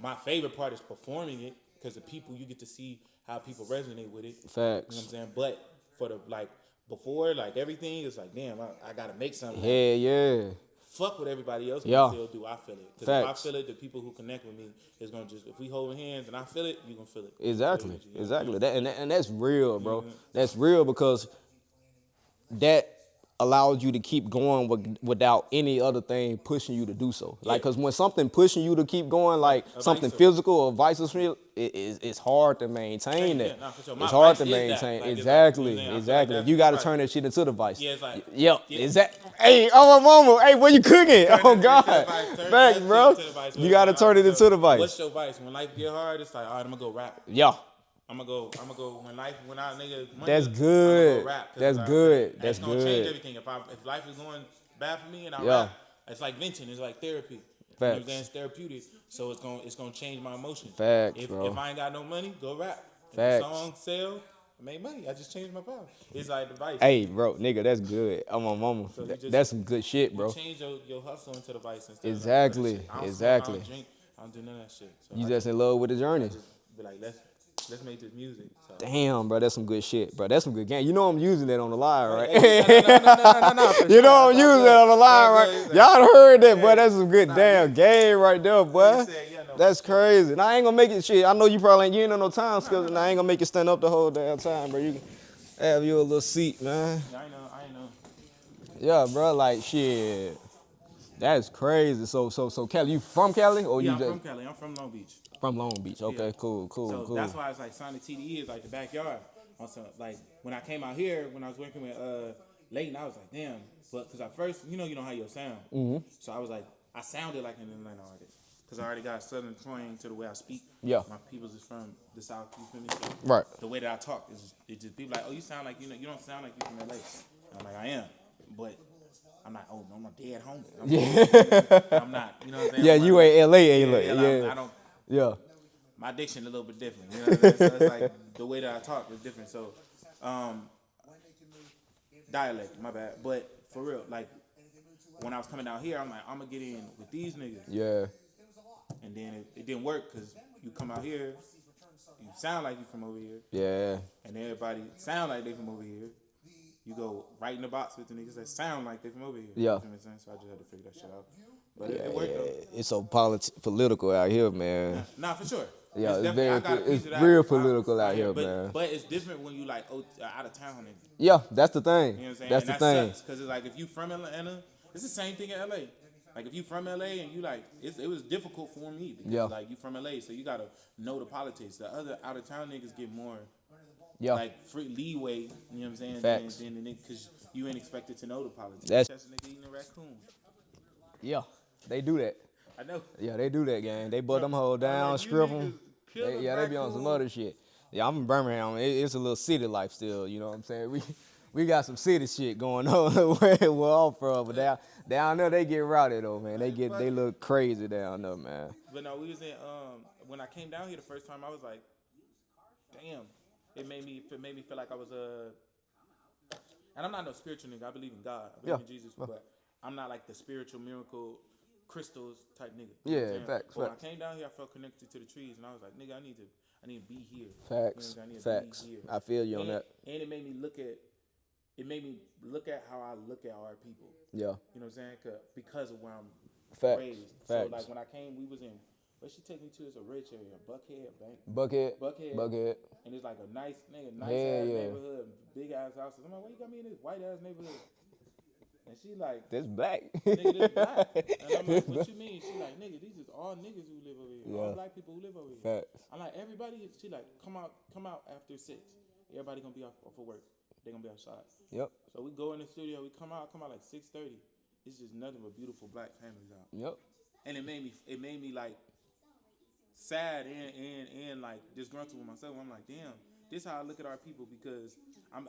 my favorite part is performing it because the people you get to see how people resonate with it. You know what I'm
Facts.
saying? But for the like before, like everything is like, damn, I gotta make something.
Yeah, yeah.
Fuck what everybody else
Yeah.
gonna feel. Do I feel it? Because if I
Facts.
feel it, the people who connect with me is gonna just if we holding hands and I feel it, you gonna feel it.
Exactly.
You know what I'm
Exactly.
saying?
And that's real, bro. That's real because that allows you to keep going without any other thing pushing you to do so. Like,
Yeah.
because when something pushing you to keep going, like
a
something
vice or-
physical or vice versa, it's hard to maintain
Yeah,
that.
nah, for sure.
It's
My
hard
vice
to
is that.
maintain.
Like, it's like, you know what I'm
Exactly.
saying? I feel like
Exactly.
that's
You got to
my
turn that shit into the vice.
Yeah, it's like
Yep.
yeah.
Exactly. Hey, oh my mama. Hey, what you cooking?
Turn
Oh
it
God.
into the vice. Turn
Facts,
that
bro.
shit into the vice.
You got to turn it into the vice.
What's your vice? When life get hard, it's like, all right, I'm gonna go rap.
Yeah.
I'm gonna go when I nigga money,
That's
I'm
good.
gonna go rap.
That's
Like,
good.
it's
That's
gonna change
good.
everything. If life is going bad for me and I
Yeah.
rap, it's like venting. It's like therapy. You know what I'm
Facts.
saying? It's therapeutic. So it's gonna change my emotion.
Facts,
if
bro.
if I ain't got no money, go rap. If
Facts.
the song sell, I make money. I just changed my power. It's like the vice.
Hey, bro, nigga, that's good. I'm on mama.
So you just-
That's some good shit, bro.
You change your hustle into the vice instead
Exactly,
of like, I don't
exactly.
Smoke, I don't drink. I don't do none of that shit. So
You
I
just in love with the journey.
just be like, let's make this music. So.
Damn, bro, that's some good shit, bro. That's some good game. You know I'm using that on the line, right?
No, for
You
sure.
know I'm
That's all
using
good.
that on the line,
All
right?
good.
Y'all done heard that, boy.
Yeah.
That's some good
Nah,
damn game right there, boy.
said, yeah, no,
That's crazy. Now I ain't gonna make it shit. I know you probably ain't on no time schedule. Now I ain't gonna make it stand up the whole damn time, bro. You can have you a little seat, man.
Yeah, I know.
Yeah, bro, like shit. That's crazy. So Cali, you from Cali or
Yeah,
you
I'm
just
from Cali. I'm from Long Beach.
from Long Beach? Okay,
Yeah.
cool.
So that's why it's like Sonic TDE is like the backyard. Also, like when I came out here, when I was working with Leighton, I was like, damn. But because at first, you know how you sound. Mm-hmm. So I was like, I sounded like an Atlanta artist because I already got a southern twang to the way I speak.
Yeah.
My people's is from the South. You feel me? So
Right.
the way that I talk is it just people like, oh, you sound like you don't sound like you from LA. I'm like, I am, but I'm not. Oh, no, I'm a dead homie. I'm not. You know what I'm saying?
Yeah, you ain't LA,
I don't.
Yeah.
My diction a little bit different. You know what I'm saying? So it's like the way that I talk is different. So, dialect, my bad. But for real, like when I was coming out here, I'm like, I'm gonna get in with these niggas.
Yeah.
And then it didn't work because you come out here, you sound like you from over here,
Yeah.
and everybody sound like they from over here. You go right in the box with the niggas that sound like they from over here.
Yeah.
You know what I'm saying? So I just had to figure that shit out. But it worked though.
It's so political out here, man.
Nah, for sure.
Yeah, it's
definitely-
very-
I got a piece
it's
of that
real
vibe
political out here,
but,
man.
But it's different when you like out of town nigga.
Yeah, that's the thing.
You know what I'm saying?
That's
and
the
that
thing.
sucks because it's like if you from Atlanta, it's the same thing in LA. Like if you from LA and you like, it was difficult for me because
Yeah.
like you from LA, so you gotta know the politics. The other out of town niggas get more
Yeah.
like free leeway. You know what I'm saying?
Facts.
Than the nigga because you ain't expected to know the politics.
That's-
a nigga eating a raccoon.
Yeah. They do that.
I know.
Yeah, they do that, gang. They butt them hoes down,
like, you
strip
niggas
them.
kill a
They be on some
raccoon.
other shit. Yeah, I'm in Birmingham. It's a little city life still. You know what I'm saying? We got some city shit going on where we're all from, but down there they get rowdy though, man. They look crazy down there, man.
But no, we was in when I came down here the first time, I was like, damn. It made me feel like I was and I'm not no spiritual nigga. I believe in God. I believe in Jesus, but I'm not like the spiritual miracle crystals type nigga. You know what I'm saying?
Facts.
But when I came down here, I felt connected to the trees, and I was like, nigga, I need to be here.
Facts.
You know, I need to
Facts.
be here.
I feel you on that.
And it made me look at how I look at our people.
Yeah.
You know what I'm saying? Because of where I'm
Facts.
raised.
Facts.
So like when I came, we was in. Where she take me to is a rich area, Buckhead, Bank.
Buckhead.
And it's like a nice
Hell
ass
yeah.
neighborhood, big ass houses. I'm like, why you got me in this white ass neighborhood? And she like,
That's black.
nigga, this black. And I'm like, what you mean? She like, nigga, these is all niggas who live over here.
Yeah.
All black people who live over here.
Facts.
I'm like, everybody. She like, come out after 6. Everybody gonna be off for work. They gonna be outside.
Yep.
So we go in the studio. We come out like 6:30. It's just nothing but beautiful black families out.
Yep.
And it made me like sad and like disgruntled with myself. I'm like, damn, this how I look at our people because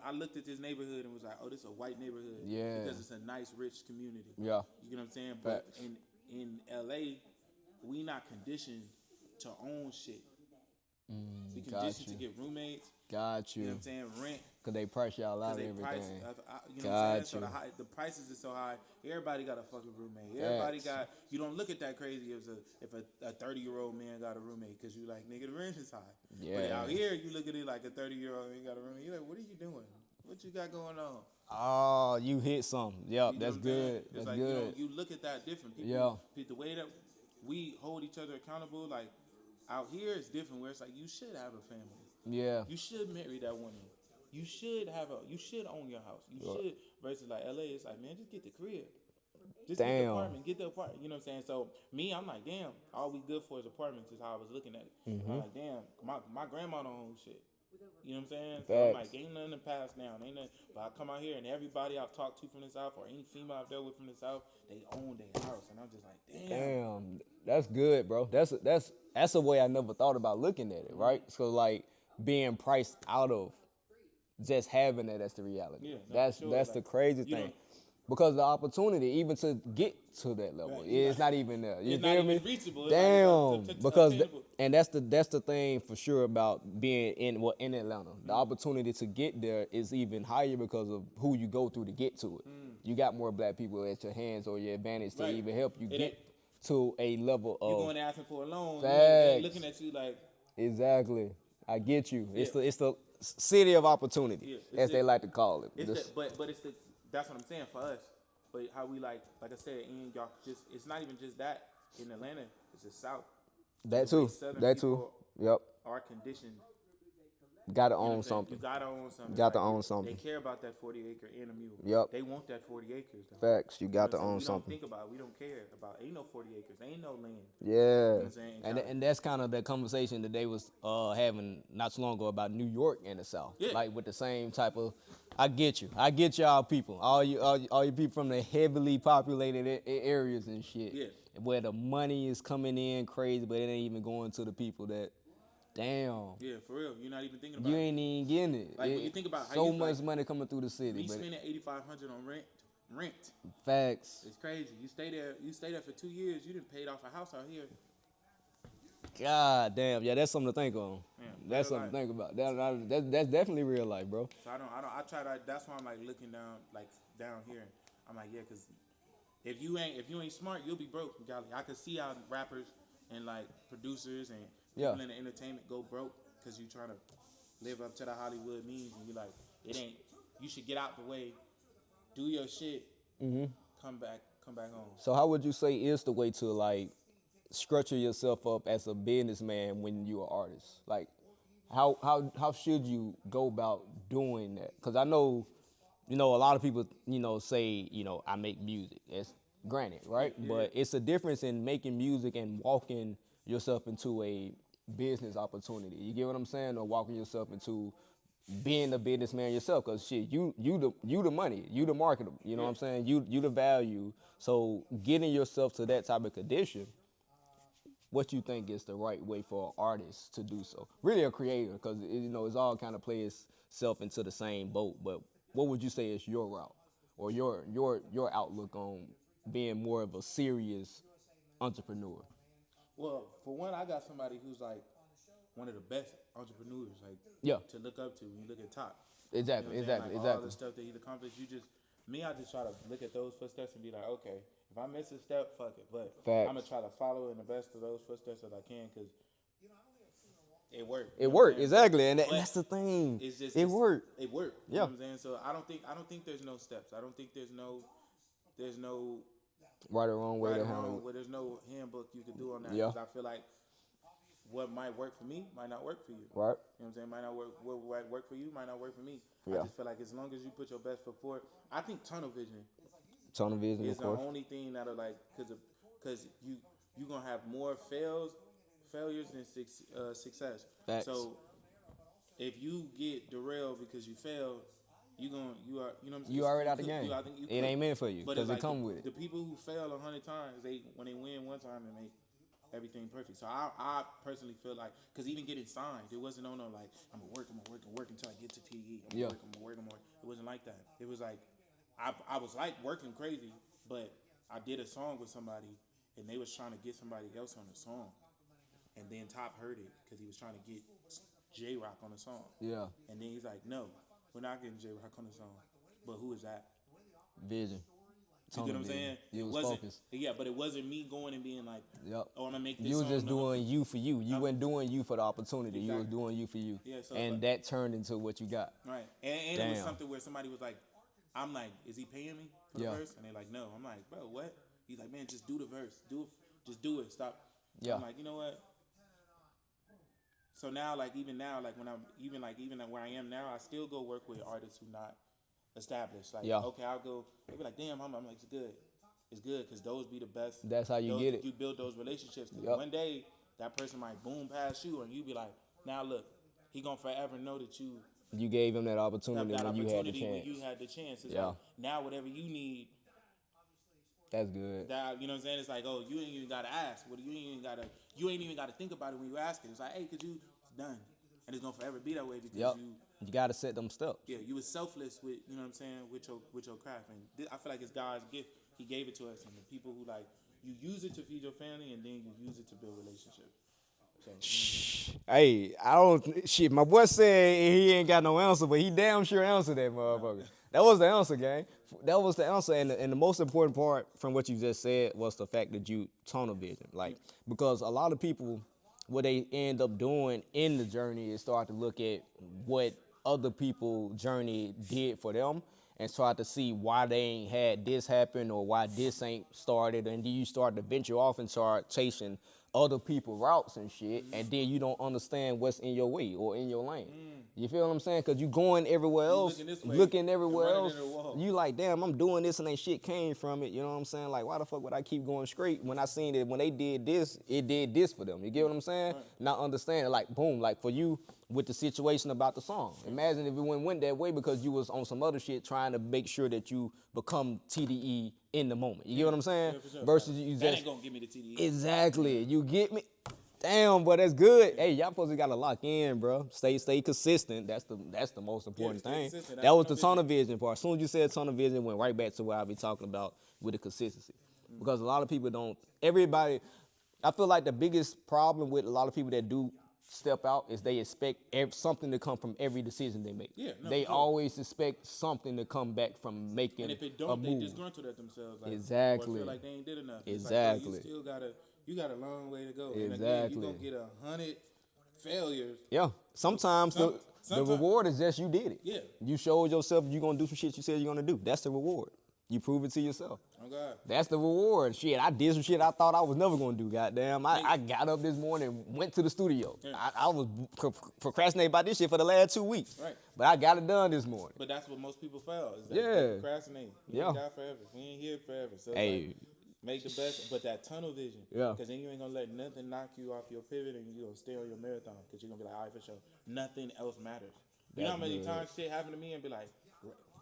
I looked at this neighborhood and was like, oh, this is a white neighborhood.
Yeah.
Because it's a nice, rich community.
Yeah.
You get what I'm saying? But in LA, we not conditioned to own shit. We conditioned to get roommates.
Got
You know
you.
what I'm saying? Rent.
Cause they price y'all out
Because
and
they price,
everything.
you know what I'm saying?
Got
So
you.
the prices is so high. Everybody got a fucking roommate. Everybody
Facts.
got. You don't look at that crazy if a 30-year-old man got a roommate because you like nigga the rent is high. But
Yeah.
out here you look at it like a 30-year-old man got a roommate. You're like, what are you doing? What you got going on?
Oh, you hit something. Yep,
You know
that's
what I'm saying?
good.
It's
That's
like
good.
you look at that different.
Yeah.
The way that we hold each other accountable, like out here it's different. Where it's like you should have a family.
Yeah.
You should marry that woman. You should you should own your house. You should versus like LA. It's like man, just get the crib, just get the
Damn.
apartment, get the apartment. You know what I'm saying? So me, I'm like, damn, all we good for is apartments. Is how I was looking at it.
Mm-hmm.
I'm like, damn, my grandma don't own shit. You know what I'm saying? So I'm
Facts.
like, ain't nothing to pass down. Ain't nothing. But I come out here and everybody I've talked to from the South or any female I've dealt with from the South, they own their house, and I'm just like, damn.
Damn, that's good, bro. That's a way I never thought about looking at it, right? So like being priced out of just having that as the reality.
Yeah, no,
that's
for sure.
that's the
Like,
crazy
you
thing.
don't.
Because the opportunity, even to get to that level,
Right,
it's not even there. You
it's
feel
not
me?
even reachable. It's
Damn,
like
because
attainable.
and that's the thing for sure about being in Atlanta. The opportunity to get there is even higher because of who you go through to get to it. You got more black people at your hands or your advantage to
Right.
even help you
It ain't-
get to a level
You
of
going to asking for a loan? They ain't
facts.
looking at you like
Exactly. I get you.
Yeah.
It's the city of opportunity,
Yeah,
as they like to call it.
it's the, but it's the that's what I'm saying for us. But how we like I said, in y'all just it's not even just that in Atlanta. It's the South.
that
The way
too.
Southern
That too.
people
Yep.
are conditioned.
Gotta
You know what
own
I'm saying?
something.
You gotta own something.
Got to
Like,
own something.
They care about that 40 acre and a mule.
Yep.
They want that 40 acres. Though.
Facts. You got to
You know what I'm saying?
own
We don't
something.
think about it. We don't care about. Ain't no 40 acres. Ain't no land.
Yeah.
You know what I'm saying?
And that's kind of the conversation that they was having not too long ago about New York and the South.
Yeah.
Like with the same type of. I get you. I get y'all people. All you people from the heavily populated areas and shit.
Yeah.
Where the money is coming in crazy, but it ain't even going to the people that. Damn.
Yeah, for real. You're not even thinking about
You
it.
ain't even getting it.
Like, when you think about how
so
you,
much
like,
money coming through the city,
Me
but
spending $8,500 on rent.
facts.
It's crazy. You stay there for 2 years. You didn't pay off a house out here.
God damn, yeah, that's something to think on.
Yeah,
That's
real
something to
life.
think about. That's definitely real life, bro.
So I try to. That's why I'm like looking down here. I'm like, yeah, cause if you ain't smart, you'll be broke. Golly, I could see how rappers and like producers and people
Yeah.
in the entertainment go broke because you trying to live up to the Hollywood means, and you like it ain't. You should get out the way, do your shit, come back home.
So how would you say is the way to like structure yourself up as a businessman when you're an artist? Like how should you go about doing that? Because I know, a lot of people, say, I make music. It's granted, right?
Yeah.
But it's a difference in making music and walking yourself into a business opportunity. You get what I'm saying? Or walking yourself into being a businessman yourself, cause shit, you the money, you the marketer. You know what I'm saying? You the value. So getting yourself to that type of condition, what you think is the right way for an artist to do so? Really a creator, because it's all kind of plays itself into the same boat. But what would you say is your route or your outlook on being more of a serious entrepreneur?
Well, for one, I got somebody who's like one of the best entrepreneurs, like
Yeah.
to look up to when you look at Top.
Exactly,
You know what I'm saying?
exactly,
Like, all
exactly.
the stuff that he's accomplished. I just try to look at those footsteps and be like, okay, if I miss a step, fuck it. But
Facts.
I'm gonna try to follow in the best of those footsteps that I can because it worked.
It worked, exactly, and that's the thing.
It's just
it worked.
It worked. You
Yeah.
know what I'm saying? So I don't think there's no steps. I don't think there's no
Right or wrong way
right
to
or
handle
wrong.
it.
Where there's no handbook you could do on that.
Yeah.
Because I feel like what might work for me might not work for you.
Right.
You know what I'm saying? Might not work. What might work for you might not work for me.
Yeah.
I just feel like as long as you put your best foot forward, I think tunnel vision
Tunnel vision,
is
of
the
course.
only thing that'll like because you gonna have more failures than success.
Facts.
So if you get derailed because you failed, you are you know what I'm saying?
You already out the
cook-
game.
I think you
It
cook.
ain't meant for you
But
because
it's
it
like
come with it.
the people who fail 100 times, when they win one time, they make everything perfect. So I personally feel like, because even getting signed, it wasn't no like I'm gonna work until I get to TE. I'm gonna work. It wasn't like that. It was like I was like working crazy, but I did a song with somebody and they was trying to get somebody else on the song, and then Top heard it because he was trying to get J Rock on the song.
Yeah.
And then he's like, no, we're not getting J Rock on the song. But who is that?
Vision.
You get what I'm saying?
You
It
was
wasn't.
focused.
Yeah, but it wasn't me going and being like,
Yep.
oh, I'm gonna make this.
You was
song
just doing you for you. You weren't doing you for the opportunity. You was
Exactly.
doing you for you.
Yeah, so
and
like,
that turned into what you got.
right. And it was something where somebody was like, I'm like, is he paying me for the verse? And they're like, no. I'm like, bro, what? He's like, man, just do the verse. Just do it. Stop.
Yeah.
I'm like, you know what? So now, like, even now, like when I'm even where I am now, I still go work with artists who not established. Like, okay, I'll go. They be like, damn, I'm like, it's good. It's good because those be the best.
That's how you get it.
You build those relationships. Because one day that person might boom past you, and you be like, now look, he gonna forever know that you
gave him that opportunity when you had the chance.
When you had the chance. It's like, now whatever you need.
That's good.
That, you know what I'm saying? It's like, oh, you ain't even gotta ask. You ain't even gotta think about it when you ask it. It's like, hey, could you? It's done, and it's gonna forever be that way because
you gotta set them steps.
Yeah, you was selfless with, you know what I'm saying, with your craft, and I feel like it's God's gift. He gave it to us, and the people who like you use it to feed your family, and then you use it to build relationships. So,
hey, I don't shit. My boy said he ain't got no answer, but he damn sure answered that motherfucker. That was the answer, gang. That was the answer, and the most important part from what you just said was the fact that you tunnel vision, like because a lot of people, what they end up doing in the journey is start to look at what other people' journey did for them and try to see why they ain't had this happen or why this ain't started, and then you start to venture off and start chasing other people routes and shit, and then you don't understand what's in your way or in your lane. You feel what I'm saying? Because you going everywhere else, looking everywhere else. You like, damn, I'm doing this and ain't shit came from it. You know what I'm saying? Like, why the fuck would I keep going straight when I seen that when they did this, it did this for them? You get what I'm saying? Right. Not understanding, like, boom, like for you with the situation about the song. Imagine if it went that way because you was on some other shit trying to make sure that you become TDE in the moment. You get what I'm saying? Yeah, for sure. Versus you just.
That ain't gonna give me the TDE.
Exactly. You get me? Damn, boy, that's good. Hey, y'all supposed to gotta lock in, bro. Stay consistent. That's the most important thing. That was the tunnel vision part. As soon as you said tunnel vision, it went right back to what I be talking about with the consistency. Because a lot of people don't. Everybody, I feel like the biggest problem with a lot of people that do step out is they expect something to come from every decision they make. Yeah, no, they always expect something to come back from making a move. And if it don't, they
disgruntled at themselves. Like,
exactly.
Or feel like they ain't did enough.
Exactly.
Like, you still you got a long way to go.
Exactly.
And again, you gonna get 100 failures.
Yeah. Sometimes the reward is just you did it. Yeah. You showed yourself you're gonna do some shit you said you're gonna do. That's the reward. You prove it to yourself.
Oh God.
That's the reward. Shit, I did some shit I thought I was never gonna do. Goddamn, I got up this morning, went to the studio. Yeah. I was procrastinating about this shit for the last 2 weeks. Right. But I got it done this morning.
But that's what most people fail. Is that they procrastinate. We ain't got forever. We ain't here forever. So hey. Make the best, but that tunnel vision. Yeah. Because then you ain't gonna let nothing knock you off your pivot, and you gonna stay on your marathon. Because you're gonna be like, all right, for sure. Nothing else matters. You know how many times shit happened to me and be like,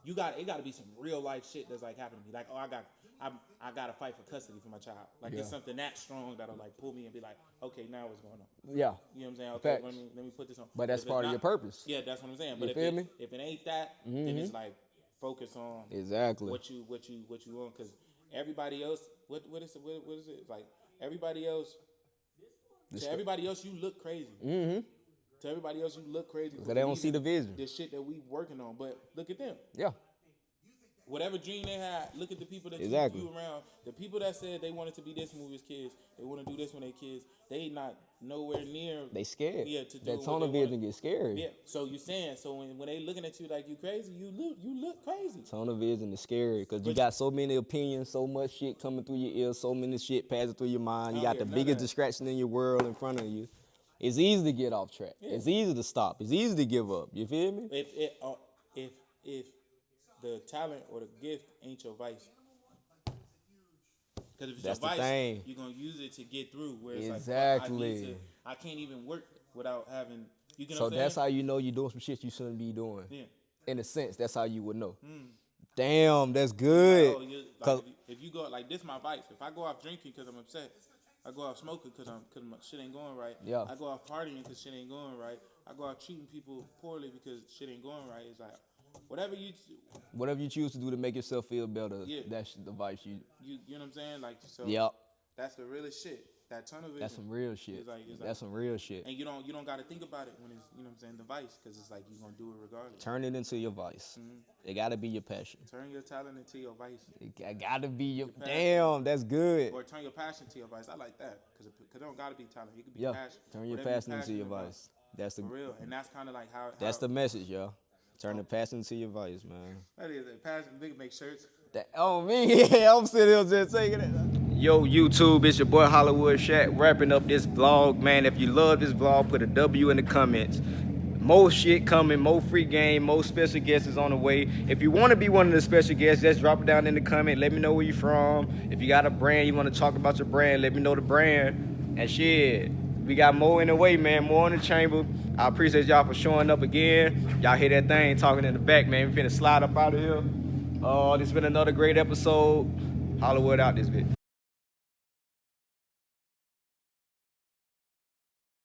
it got to be some real life shit that's like happening to me. Like, oh, I got to fight for custody for my child. Like, it's something that strong that'll like pull me and be like, okay, now what's going on? Yeah. You know what I'm saying? Okay, let me put this on.
But that's part of your purpose.
Yeah, that's what I'm saying.
But
if it ain't that, then it's like focus on
exactly
what you want. Because everybody else, what is it? Like everybody else. To everybody else, you look crazy. Mm-hmm. To everybody else, you look crazy.
Because they don't see the vision.
The shit that we working on. But look at them.
Yeah.
Whatever dream they had, look at the people that you around. The people that said they wanted to be this when we was kids, they want to do this when they kids, they not nowhere near.
They scared.
Yeah, to do
that tunnel vision get scary.
Yeah. So you saying, so when they looking at you like you crazy, you look crazy.
Tunnel vision is scary because you got so many opinions, so much shit coming through your ears, so many shit passing through your mind. You got the biggest distraction in your world in front of you. It's easy to get off track. Yeah. It's easy to stop. It's easy to give up. You feel me?
If the talent or the gift ain't your vice. Because if it's your vice, you're going to use it to get through. Where it's
exactly.
Like, I can't even work without having, you get
so
what I'm
that's
saying?
How you know you're doing some shit you shouldn't be doing. Yeah. In a sense, that's how you would know. Damn, that's good.
Like, if you go, like, this my vice. If I go off drinking because I'm upset, I go off smoking because my shit ain't going right. Yeah. I go off partying because shit ain't going right. I go off treating people poorly because shit ain't going right. It's like, whatever you
choose to do to make yourself feel better, that's the vice you
know what I'm saying? Like, so
yep.
That's the realest shit. That tunnel vision.
That's some real shit. That's some real shit.
And you don't got to think about it when it's, you know what I'm saying, the vice, because it's like you're going to do it regardless.
Turn it into your vice. It got to be your passion.
Turn your talent into your vice.
It got to be your damn, that's good.
Or turn your passion to your vice. I like that, because it don't got to be talent. It could be
Yeah,
passion.
turn your passion into your vice. That's the
For real. And that's kind of like how
that's the message, y'all. Turn the passion into your vice, man.
That is a passion. They can make shirts.
Oh, me? Yeah, I'm sitting here just taking it. Yo, YouTube, it's your boy Hollywood Shack wrapping up this vlog. Man, if you love this vlog, put a W in the comments. More shit coming, more free game, more special guests is on the way. If you want to be one of the special guests, just drop it down in the comment. Let me know where you from. If you got a brand, you want to talk about your brand, let me know the brand. And shit, we got more in the way, man, more in the chamber. I appreciate y'all for showing up again. Y'all hear that thing talking in the back, man. We finna slide up out of here. This has been another great episode. Hollywood out this bit.